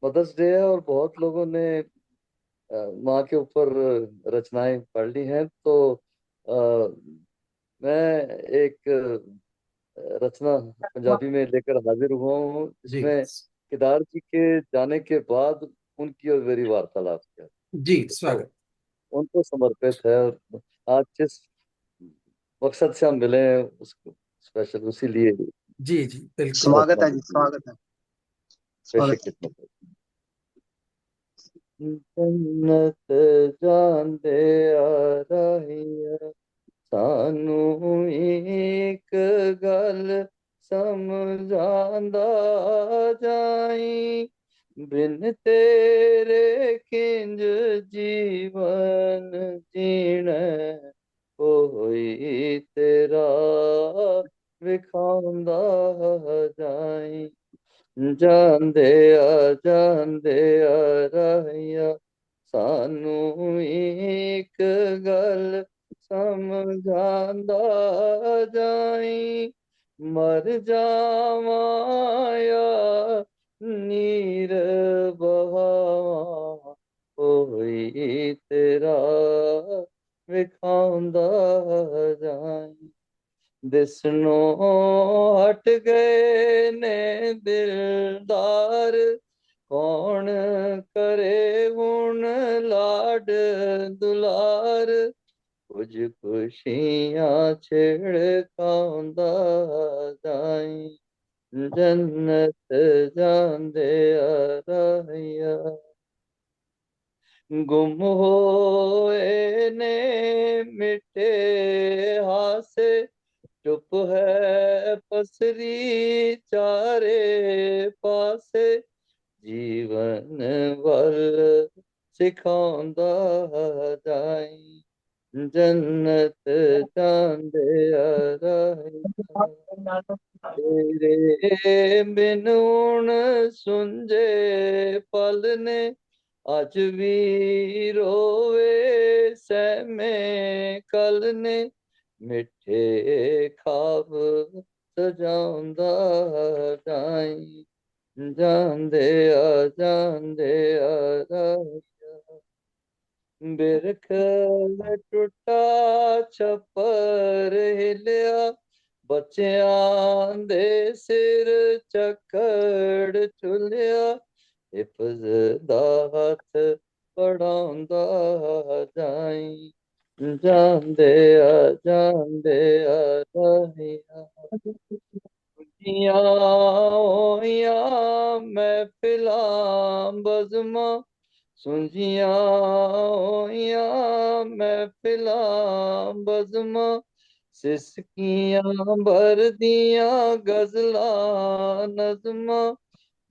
मदर्स डे है और बहुत लोगों ने माँ के ऊपर रचनाएं पढ़ ली हैं, तो मैं एक रचना पंजाबी में लेकर हाजिर हुआ हूँ, जी जिसमें केदार जी के जाने के बाद उनकी और मेरी वार्तालाप है, जी, तो स्वागत। उनको समर्पित है। और आज जिस मकसद से हम मिले हैं उसको स्पेशल उसी लिए जी जी बिल्कुल। स्वागत है जी, स्वागत है, स्वागत बेशक कितना जन्नत जांदे आ रही सानू एक गल समझांदा जाई, बिन तेरे किंज जीवन जीना कोई तेरा विखांदा जाई, ਜਾਂਦੇ ਆ ਰਹਿਆ ਸਾਨੂੰ ਇੱਕ ਗੱਲ ਸਮਝਾਂਦਾ ਜਾਈ, ਮਰ ਜਾਵਾਂ ਜਾਂ ਨੀਰ ਬਹਾਵਾਂ ਕੋਈ ਤੇਰਾ ਵਿਖਾਉਂਦਾ दिसनो हट गए ने दिलदार, कौन करे हुन लाड दुलार, कुछ खुशियां छिड़काउंदा जाई, जन्नत जांदे राहिया। गुम होए ने मिटे हासे, चुप है पसरी चारे पासे, जीवन वल सिखाउंदा जाई, जन्नत जांदे राहिया। तेरे बिन हुण सुंजे पल ने, अज भी रोवे सहमे कल ने, मिठे खाब सजाउंदा जाई, जांदे राहिया। बिरख टुटा छप्पर हिलिया, बच्चियां दे सिर झक्कड़ झुलिया, हिफज दा हथ बढ़ाउंदा जाई, जांदे राहिया। होइयां महफिलां बज़मां, सुंजियां होइयां महफिलां बज़मां, सिसकियां भरदियां गज़लां नज़मां,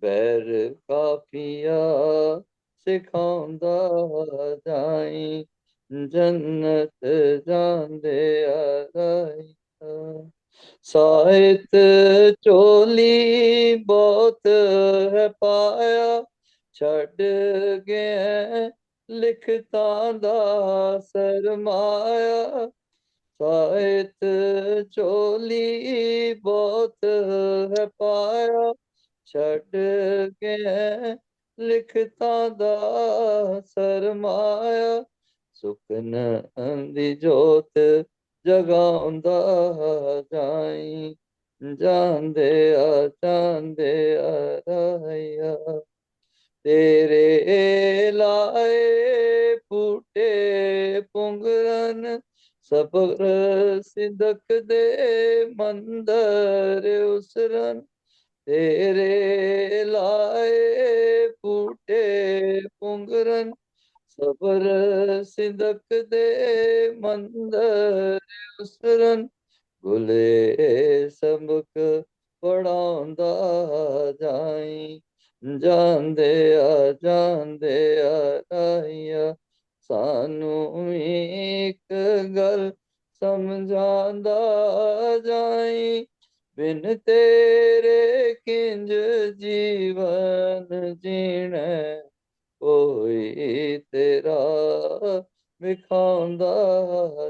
बैर काफिया सिखाउंदा जाई, जन्नत जांदे राहिया। साहित चोली बहुत है पाया, छड़ गए लिखतां दा सरमाया, साहित चोली बहुत है पाया, छड़ गए लिखतां दा सरमाया, सुखन दी जोत जगाउंदा जाई, जांदे राहिया। तेरे लाए फूटे पुंगरन, सब्र सिदक दे मंदर उसरन, तेरे लाए फूटे पुंगरन, सब्र सिदक दे मंदर उसरन, गुले सबक पढ़ाउंदा जाई, जांदे राहिया। सानू एक गल समझांदा जाई, बिन तेरे किंज जीवन जीने, कोई तेरा विखाउंदा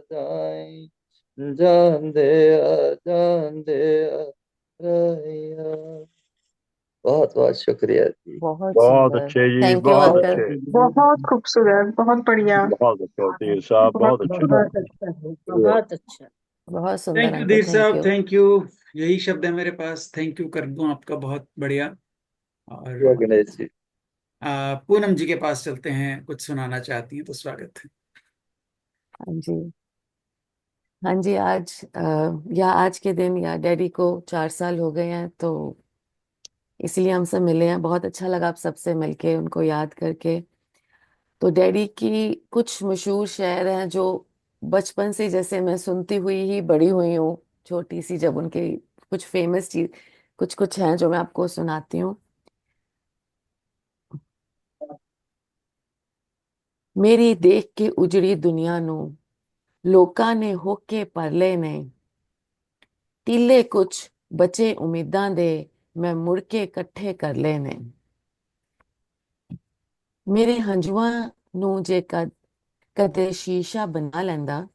जाई, जांदे राहिया। बहुत बहुत शुक्रिया जी। बहुत बहुत सुंदर। अच्छे जी, थैंक यू बहुत अंकल। अच्छे, बहुत खूबसूरत, बहुत बढ़िया। बहुत अच्छे तीर साहब, बहुत अच्छे। बहुत अच्छा है, बहुत अच्छा। बहुत सुंदर थैंक यू अंकल, धीर थैंक साहब, यू। Thank you. यही शब्द है मेरे पास, थैंक यू कर दूं आपका, बहुत बढ़िया। और गणेश जी। पूनम जी के पास चलते हैं, कुछ सुनाना चाहती हैं तो स्वागत है। हाँ जी, हाँ जी। आज या आज के दिन या डैडी को 4 साल हो गए हैं, तो इसलिए हम सब मिले हैं। बहुत अच्छा लगा आप सबसे मिलके, उनको याद करके। तो डैडी की कुछ मशहूर शेर हैं जो बचपन से जैसे मैं सुनती हुई ही बड़ी हुई हूँ, छोटी सी, जब उनके कुछ फेमस चीज कुछ कुछ हैं जो मैं आपको सुनाती हूँ। मेरी देख के उजड़ी दुनिया नू, लोकां ने होके परले ने, तीले कुछ बचे उम्मीदां दे, मैं मुड़ के इकट्ठे कर ले ने। ਮੇਰੇ ਹੰਝੂਆਂ ਨੂੰ ਜੇ ਕਦੇ ਸ਼ੀਸ਼ਾ ਬਣਾ ਲੈਂਦਾ,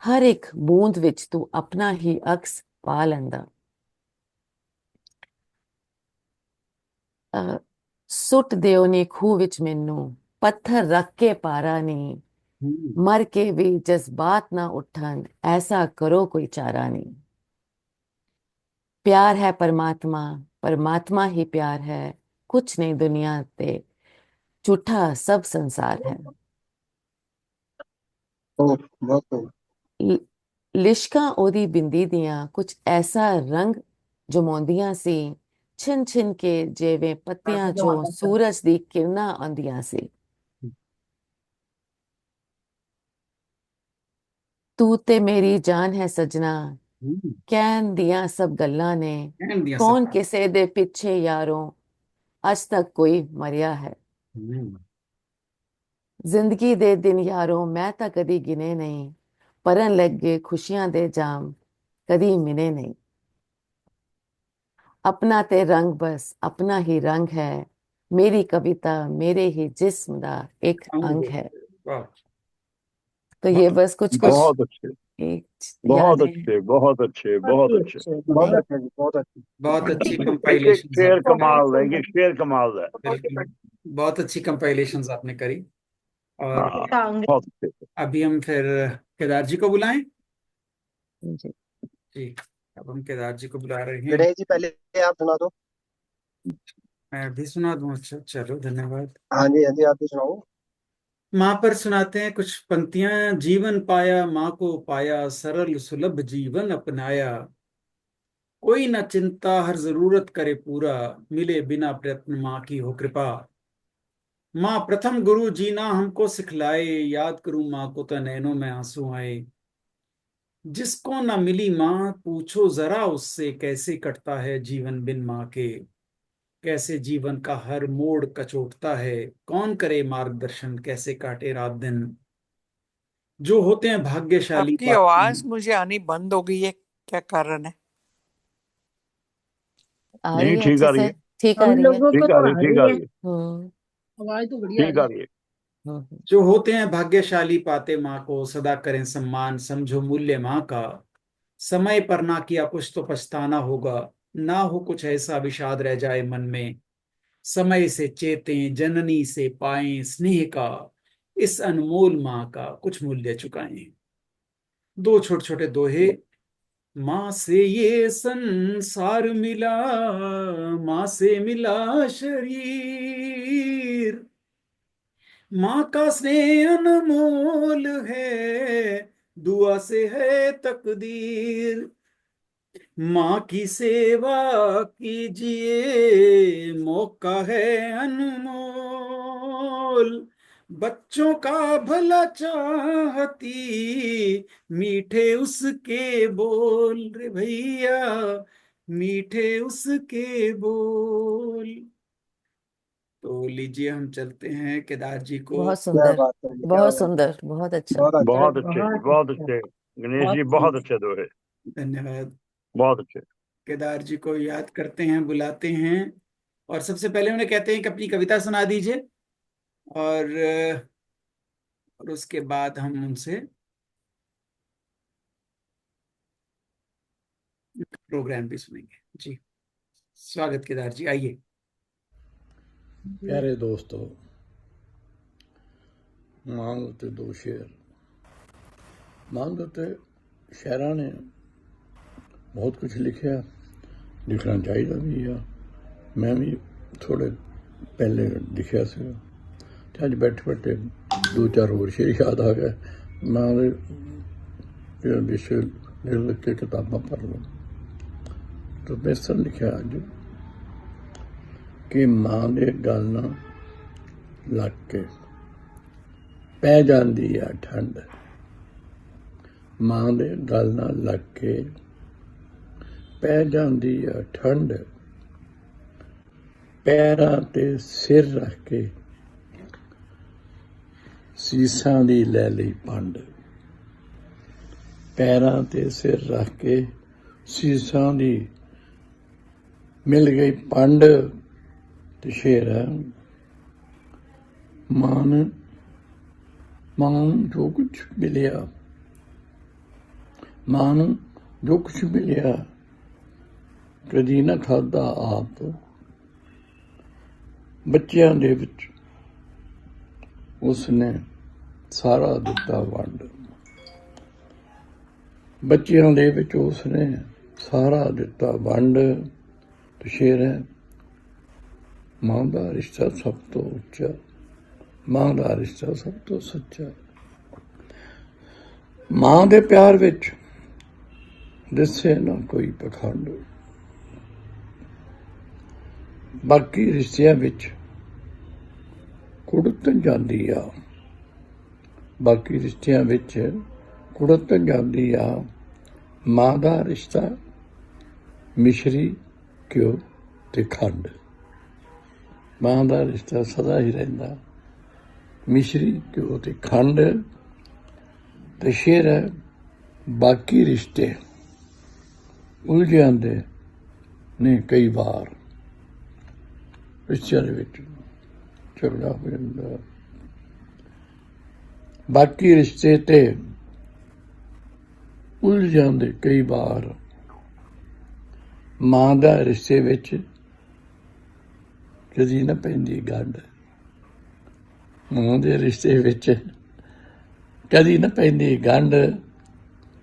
ਹਰ ਇੱਕ ਬੂੰਦ ਵਿੱਚ ਤੂੰ ਆਪਣਾ ਹੀ ਅਕਸ ਪਾ ਲੈਂਦਾ। ਸੁੱਟ ਦਿਓ ਨੀ ਖੂਹ ਵਿੱਚ ਮੈਨੂੰ, ਪੱਥਰ ਰੱਖ ਕੇ ਪਾਰਾ ਨਹੀਂ, ਮਰ ਕੇ ਵੀ ਜਜ਼ਬਾਤ ਨਾ ਉੱਠਣ, ਐਸਾ ਕਰੋ ਕੋਈ ਚਾਰਾ ਨਹੀਂ। प्यार है परमात्मा, परमात्मा ही प्यार है, कुछ नहीं दुनिया ते, झूठा सब संसार है। लिशका ओदी बिंदी दियां कुछ ऐसा रंग जमाउंदियां सी, छिन छिन के जेवे पत्तियां चो सूरज दी किरना आंदियां सी। तू ते मेरी जान है सजना, कहन दियां सब गल्लां ने, कौन किसे दे पिछे यारों अज तक कोई मरिया है। जिंदगी दे दिन यारों मैं तां कदी गिने नहीं, परन लगे खुशियां दे जाम कदी मिने नहीं। अपना ते रंग बस अपना ही रंग है, मेरी कविता मेरे ही जिस्म दा एक अंग है। तो ये बस कुछ बहुत अच्छे, बहुत यादें अच्छे, बहुत अच्छे, बहुत अच्छे, बहुत अच्छे जी, बहुत अच्छे। बहुत अच्छी एक कंपाइलेशन शेर कमाल है, एक शेर कमाल है। बहुत अच्छी कंपाइलेशन आपने करी। और हाँ, बहुत अच्छे। अभी हम फिर केदार जी को बुलाएं। जी जी, अब हम केदार जी को बुला रहे हैं। गणेश जी पहले आप सुना दो। मैं भी सुना दूं? अच्छा चलो, धन्यवाद। हाँ जी आप भी सुनाओ। माँ पर सुनाते हैं कुछ पंक्तियां। जीवन पाया माँ को पाया, सरल सुलभ जीवन अपनाया, कोई न चिंता हर जरूरत करे पूरा, मिले बिना प्रयत्न माँ की हो कृपा। माँ प्रथम गुरु जीना हमको सिखलाए, याद करूं माँ को तो नैनों में आंसू आए। जिसको न मिली माँ पूछो जरा उससे, कैसे कटता है जीवन बिन माँ के। कैसे जीवन का हर मोड़ कचोटता है, कौन करे मार्गदर्शन, कैसे काटे रात दिन। जो होते हैं भाग्यशाली आपकी आवाज मुझे आनी बंद हो गई है, क्या कारण है? आ नहीं, रही है ठीक अच्छे आ रही से, है, ठीक आ हम रही है। लोगों को ठीक तो आ रही आ है, ठीक रही आ है, रही है, आवाज तो बढ़िया आ ठीक रही आ है। रही है। जो होते हैं भाग्यशाली पाते माँ को, सदा करें सम्मान समझो मूल्य माँ का। समय पर ना किया कुछ तो पछताना होगा, ना हो कुछ ऐसा विषाद रह जाए मन में। समय से चेतें जननी से पाएं स्नेह का, इस अनमोल माँ का कुछ मूल्य चुकाएं। दो छोटे छोटे दोहे। माँ से ये संसार मिला, माँ से मिला शरीर, माँ का स्नेह अनमोल है, दुआ से है तकदीर। माँ की सेवा कीजिए, मौका है अनमोल। बच्चों का भला चाहती, मीठे उसके बोल रे भैया, मीठे उसके बोल। तो लीजिए हम चलते हैं केदार जी को। बहुत क्या सुंदर, बात है, क्या बहुत बात है। सुंदर, बहुत अच्छा। बहुत अच्छा। बहुत अच्छे जी, बहुत अच्छे गणेश जी, बहुत अच्छे दोहे, धन्यवाद। बहुत अच्छे। केदार जी को याद करते हैं, बुलाते हैं, और सबसे पहले उन्हें कहते हैं कि अपनी कविता सुना दीजिए, और उसके बाद हम उनसे प्रोग्राम भी सुनेंगे। जी, स्वागत केदार जी, आइए। प्यारे दोस्तों, मान उत्ते दो शेर। मान उत्ते शायरां ने बहुत कुछ लिखा, लिखना चाहिए भी है। मैं भी थोड़े पहले लिखा से, अज बैठे बैठे दो चार होर शेर याद आ गए। मैं विषय लिख के किताबां पढ़ लूँ तो बेहतर लिखा अज कि मां दे गल नाल लग के पै जांदी आ ठंड। मां दे गल नाल लग के पै जांदी आ ठंड, पैरां ते सिर रख के सीसां दी लै लई पंड। पैरां ते सिर रख के सीसां दी मिल गई पंड। ते शेर है, मां जो कुछ मिलिया, मां जो कुछ मिलिया कदी ना खादा आप। बच्चियां दे विच उसने सारा दिता वंड। बच्चियां दे विच उसने ਸਾਰਾ ਦਿੱਤਾ ਵੰਡ। ਤੇ ਸ਼ੇਰ ਹੈ, ਮਾਂ ਦਾ ਰਿਸ਼ਤਾ ਸਭ ਤੋਂ ਉੱਚਾ, ਮਾਂ ਦਾ ਰਿਸ਼ਤਾ ਸਭ ਤੋਂ ਸੱਚਾ। ਮਾਂ ਦੇ ਪਿਆਰ ਵਿੱਚ ਦਿਸੇ ਨਾ ਕੋਈ ਪਖੰਡ, ਬਾਕੀ ਰਿਸ਼ਤਿਆਂ ਵਿੱਚ ਕੁੜਤ ਜਾਂਦੀ ਆ, ਬਾਕੀ ਰਿਸ਼ਤਿਆਂ ਵਿੱਚ ਕੁੜਤ ਜਾਂਦੀ ਆ। ਮਾਂ ਦਾ ਰਿਸ਼ਤਾ ਮਿਸ਼ਰੀ ਘਿਓ ਤੇ ਖੰਡ, ਮਾਂ ਦਾ ਰਿਸ਼ਤਾ ਸਦਾ ਹੀ ਰਹਿੰਦਾ ਮਿਸ਼ਰੀ ਘਿਓ ਤੇ ਖੰਡ। ਤੇ ਸ਼ੇਰ ਹੈ, ਬਾਕੀ ਰਿਸ਼ਤੇ ਉਲਝ ਜਾਂਦੇ ਨੇ ਕਈ ਵਾਰ, ਰਿਸ਼ਤਿਆਂ ਦੇ ਵਿੱਚ ਝਗੜਾ ਹੋ ਜਾਂਦਾ। ਬਾਕੀ ਰਿਸ਼ਤੇ ਤੇ ਉਲਝ ਜਾਂਦੇ ਕਈ ਵਾਰ, ਮਾਂ ਦਾ ਰਿਸ਼ਤੇ ਵਿੱਚ ਕਦੀ ਨਾ ਪੈਂਦੀ ਗੰਢ, ਮਾਂ ਦੇ ਰਿਸ਼ਤੇ ਵਿੱਚ ਕਦੀ ਨਾ ਪੈਂਦੀ ਗੰਢ।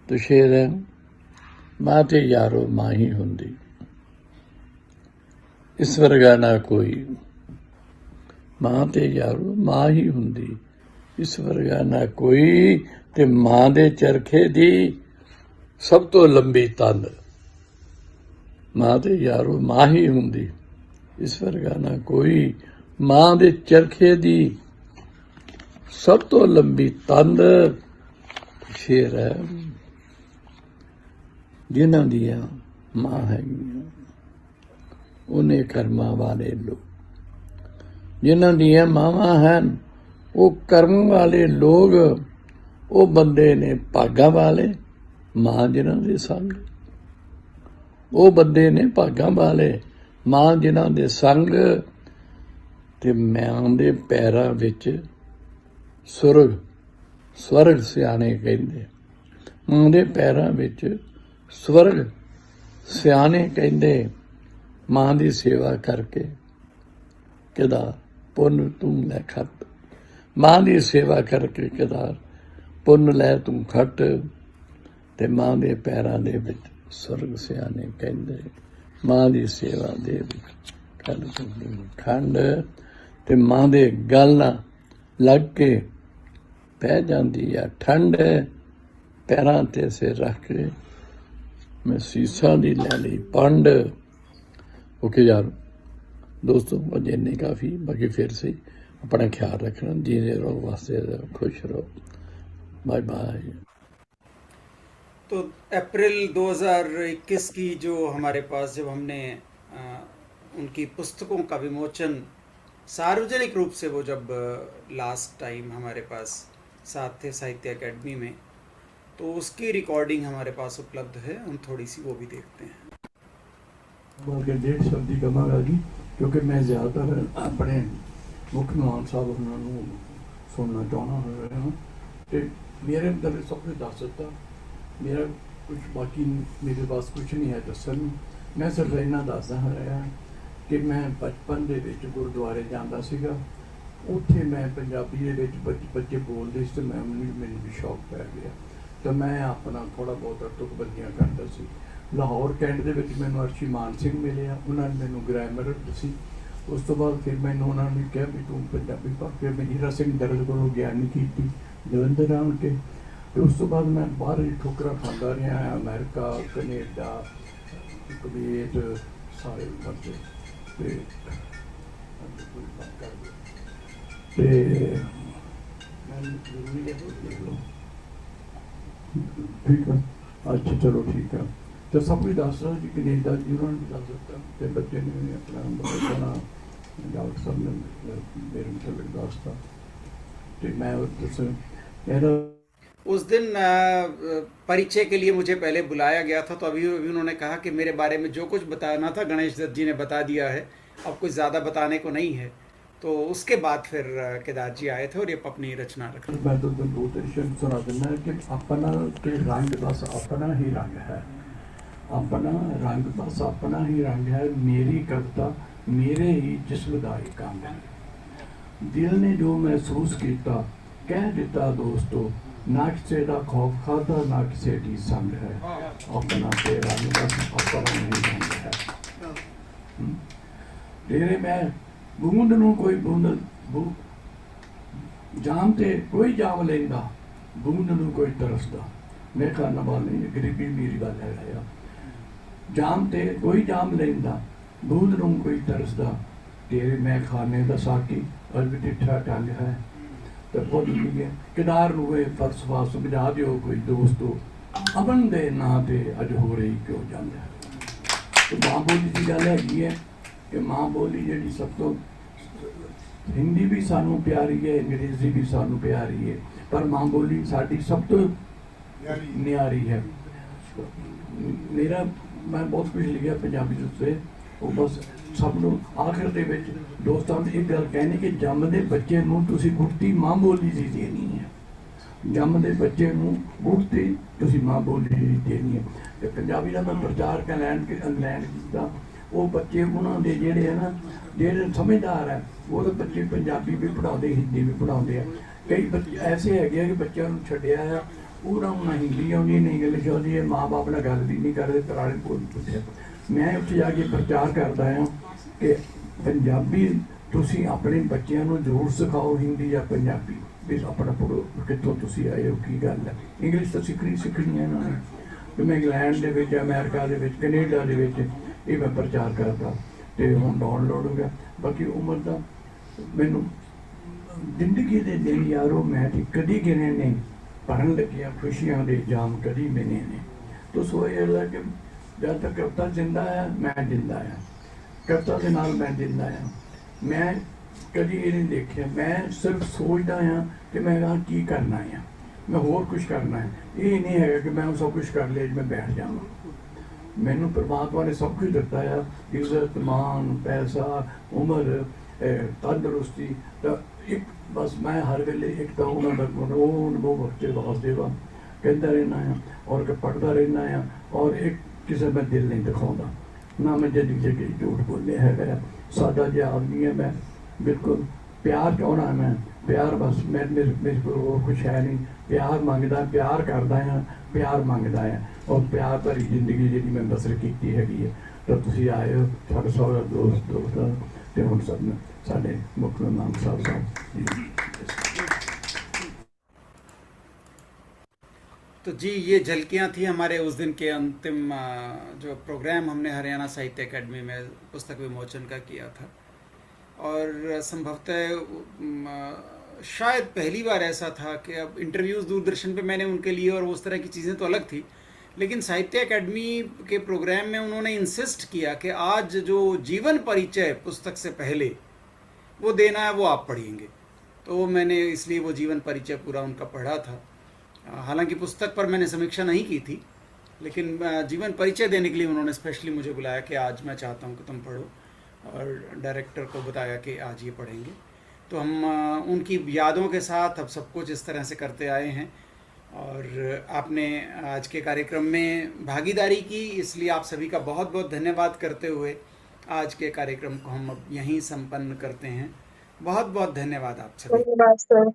ਤੇ ਸ਼ੇਰ ਹੈ, ਮਾਂ ਤੇ ਯਾਰੋ ਮਾਂ ਹੀ ਹੁੰਦੀ, ਇਸ ਵਰਗਾ ਨਾ ਕੋਈ। ਮਾਂ ਤੇ ਯਾਰੋ ਮਾਂ ਹੀ ਹੁੰਦੀ, ਇਸ ਵਰਗਾ ਨਾ ਕੋਈ। ਤੇ ਮਾਂ ਦੇ ਚਰਖੇ ਦੀ ਸਭ ਤੋਂ ਲੰਬੀ ਤੰਦ, ਮਾਂ ਤੇ ਯਾਰੋ ਮਾਂ ਹੀ ਹੁੰਦੀ, ਇਸ ਵਰਗਾ ਨਾ ਕੋਈ। ਮਾਂ ਦੇ ਚਰਖੇ ਦੀ ਸਭ ਤੋਂ ਲੰਬੀ ਤੰਦ। ਸ਼ੇਰ ਹੈ, ਜਿਨ੍ਹਾਂ ਦੀਆਂ ਮਾਂ ਹੈਗੀਆਂ ਉਹਨੇ ਕਰਮਾਂ ਵਾਲੇ ਲੋਕ, ਜਿਨ੍ਹਾਂ ਦੀਆਂ ਮਾਵਾਂ ਹਨ ਉਹ ਕਰਮ ਵਾਲੇ ਲੋਕ, ਉਹ ਬੰਦੇ ਨੇ ਭਾਗਾਂ ਵਾਲੇ। ਮਾਂ ਜਿਨ੍ਹਾਂ ਦੇ ਸੰਗ, ਉਹ ਬੰਦੇ ਨੇ ਭਾਗਾਂ ਵਾਲੇ। ਮਾਂ ਜਿਨ੍ਹਾਂ ਦੇ ਸੰਗ। ਤੇ ਮਾਂ ਦੇ ਪੈਰਾਂ ਵਿੱਚ ਸੁਰਗ, ਸਵਰਗ ਸਿਆਣੇ ਕਹਿੰਦੇ, ਮਾਂ ਦੇ ਪੈਰਾਂ ਵਿੱਚ ਸਵਰਗ ਸਿਆਣੇ ਕਹਿੰਦੇ। ਮਾਂ ਦੀ ਸੇਵਾ ਕਰਕੇ ਕਿਦਾ ਪੁੰਨ ਤੂੰ ਲੈ ਖੱਟ, ਮਾਂ ਦੀ ਸੇਵਾ ਕਰਕੇ ਕਿਦਾ ਪੁੰਨ ਲੈ ਤੂੰ ਖੱਟ। ਤੇ ਮਾਂ ਦੇ ਪੈਰਾਂ ਦੇ ਵਿੱਚ ਸਵਰਗ ਸਿਆਣੇ ਕਹਿੰਦੇ, ਮਾਂ ਦੀ ਸੇਵਾ ਦੇ ਵਿੱਚ ਖੰਡ। ਤੇ ਮਾਂ ਦੇ ਗਲ ਨਾਲ ਲੱਗ ਕੇ ਪੈ ਜਾਂਦੀ ਆ ਠੰਡ। ਪੈਰਾਂ ਤੇ ਸਿਰ ਰੱਖ ਕੇ ਮੈਂ ਸੀਸਾਂ ਦੀ ਲੈ ਲਈ ਪੰਡ। ओके यार दोस्तों, आज इन्ने काफ़ी, बाकी फिर से अपना ख्याल रखना, जीने रहो, वास्ते रहो, खुश रहो, बाय बाय। तो अप्रैल 2021 की जो हमारे पास जब हमने उनकी पुस्तकों का विमोचन सार्वजनिक रूप से, वो जब लास्ट टाइम हमारे पास साथ थे साहित्य अकेडमी में, तो उसकी रिकॉर्डिंग हमारे पास उपलब्ध है। हम थोड़ी सी वो भी देखते हैं। बल्कि 1.5 शब्द ही कहांगा क्योंकि मैं ज़्यादातर अपने मुख मेहमान साहब उन्होंने सुनना चाहना है। तो मेरे अंदर सब कुछ दस दिता, मेरा कुछ बाकी मेरे पास कुछ नहीं है दसन। मैं सिर्फ इन्ना दसदा रहा कि मैं बचपन दे विच गुरुद्वारे जांदा सीगा, उत्थे मैं पंजाबी दे विच बच्चे बोलदे सी, मैनूं भी शौक पै गया। तो मैं अपना थोड़ा बहुत तुकबंदियां करदा सी। लाहौर कैंट दे विच मैनूं अर्शी मान सिंह मिले, उन्होंने मैनूं ग्रामर दसी। उस तो बाद फिर मैनूं उन्होंने कहा भी तू पंजाबी पढ़। फिर मैं हीरा सिंह दरद कोलों ज्ञानी की जलंधर आण के। तो उस तो बाद मैं बाहर ही ठोकरा खांदा रहा, अमेरिका, कनेडा, कुवैत, सारे पासे। ठीक है, अच्छा चलो ठीक है। तो सब कुछ दस रहा जी, कनेडा जी उन्होंने भी दस दिता। तो बच्चे ने भी अपना बहुत सोहना डॉक्टर साहब ने मेरे मुताबिक दसता। तो मैं मेरा उस दिन परिचय के लिए मुझे पहले बुलाया गया था, तो अभी उन्होंने कहा कि मेरे बारे में जो कुछ बताना था गणेश दत्त जी ने बता दिया है, अब कुछ ज़्यादा बताने को नहीं है। तो उसके बाद फिर केदार जी आए थे और ये अपनी रचना रख। मैं तो दो तीन सुना देना कि अपना के रंग बस अपना ही रंग है, अपना रंग बस अपना ही रंग है। मेरी कविता मेरे ही जिस्म दा एक अंग है। दिल ने जो महसूस किया कह दिता दोस्तों, ना किसी का खौफ खाता ना किसी की संग है, अपना तेरा अपना नहीं संग है। तेरे मैं बूंद नू कोई बूंद जाम ते कोई जाम लेंदा, बूंद नू कोई तरसदा। मैं खाना वाली गरीबी मेरी गल है। जाम ते कोई जाम लेंदा, बूंद नू कोई तरसदा। तेरे मैं खाने दा साकी अज डिठा टंग है। तो बहुत है केदार नू फलसफा समझा दियो कोई दोस्तों, अमन दे ना ते अज हो रही क्यों जांदा है। तो मां बोली की गल है कि मां बोली जी सब तो हिंदी भी सानू प्यारी है, अंग्रेजी भी सानू प्यारी है, पर मां बोली साडी सब तो न्यारी है। मेरा मैं बहुत कुछ लिखा पंजाबी उत्ते, वो बस सब आखिर दे विच दोस्तां नूं एक गल कहनी कि जम्मदे बच्चे नूं तुसीं गुड़ती मां बोली दी देनी है। जम्मदे बच्चे नूं गुड़ती तुसीं मां बोली दी देनी है। ते पंजाबी दा मैं प्रचार इंग्लैंड कीता, वो बच्चे उन्होंने जेड़े है ना जेड़े समझदार है वो तो बच्चे पंजाबी भी पढ़ाते हिंदी भी पढ़ाते हैं। कई बच्चे ऐसे है कि बच्चों को छड्डिया है उन्होंने ना हिंदी आती ना इंग्लिश आती है, माँ बाप नाल गल भी नहीं करते, तराले बोल चुके। मैं उत्थे जाके प्रचार करता हाँ कि पंजाबी तुसीं अपने बच्चों को जरूर सिखाओ, हिंदी या पंजाबी भी अपना पढ़ो, कितों तुसीं आए हो की गल है। इंग्लिश तो सीखनी है इन्होंने। तो मैं इंग्लैंड के विच, अमेरिका के विच, कनेडा के विच ये मैं प्रचार करता तो हम डाउनलोड हो गया। बाकी उम्र का मैनू जिंदगी के दिन यारो मैं कभी गिने नहीं, पढ़न लगिया खुशियां दे जाम कभी मिले नहीं। तो सोचा कि जब तक कविता जिंदा है मैं जिंदा है, कविता के नाल मैं जिंदा है। मैं कभी ये नहीं देखा, मैं सिर्फ सोचता हाँ कि मैं कहाँ की करना है, मैं होर कुछ करना है। ये नहीं है कि मैं सब कुछ कर लिया मैं बैठ जाऊँ। मैनू परमात्मा ने सब कुछ दिता है, इज्जत मान पैसा उम्र तंदुरुस्ती। तो एक बस मैं हर वेले एक तो उन्होंने वो बच्चे वास्ते वा कहता रहना है और पढ़ता रहना है, और एक किसी में दिल नहीं दिखाता ना मैं जिंदगी जगह झूठ बोले है। सादा जो आदमी है मैं, बिल्कुल प्यार चाहना मैं, प्यार बस मेरे को कुछ है नहीं। प्यार मंगता, प्यार करता है, प्यार मंगता है, और प्यार भरी जिंदगी जी मैं बसर की हैगी है। तो तुसीं आए हो साढ़े सारा दोस्त तो हम सब ने साढ़े मुख नाम साहब तो जी ये झलकियाँ थी हमारे उस दिन के अंतिम जो प्रोग्राम हमने हरियाणा साहित्य अकेडमी में पुस्तक विमोचन का किया था। और संभवतः शायद पहली बार ऐसा था कि अब इंटरव्यूज़ दूरदर्शन पे मैंने उनके लिए, और उस तरह की चीज़ें तो अलग थी, लेकिन साहित्य अकेडमी के प्रोग्राम में उन्होंने इंसिस्ट किया कि आज जो जीवन परिचय पुस्तक से पहले वो देना है वो आप पढ़ेंगे। तो मैंने इसलिए वो जीवन परिचय पूरा उनका पढ़ा था। हालांकि पुस्तक पर मैंने समीक्षा नहीं की थी, लेकिन जीवन परिचय देने के लिए उन्होंने स्पेशली मुझे बुलाया कि आज मैं चाहता हूँ कि तुम पढ़ो, और डायरेक्टर को बताया कि आज ये पढ़ेंगे। तो हम उनकी यादों के साथ अब सब कुछ इस तरह से करते आए हैं। और आपने आज के कार्यक्रम में भागीदारी की, इसलिए आप सभी का बहुत बहुत धन्यवाद करते हुए आज के कार्यक्रम को हम अब यहीं संपन्न करते हैं। बहुत बहुत धन्यवाद आप सभी। धन्यवाद सर।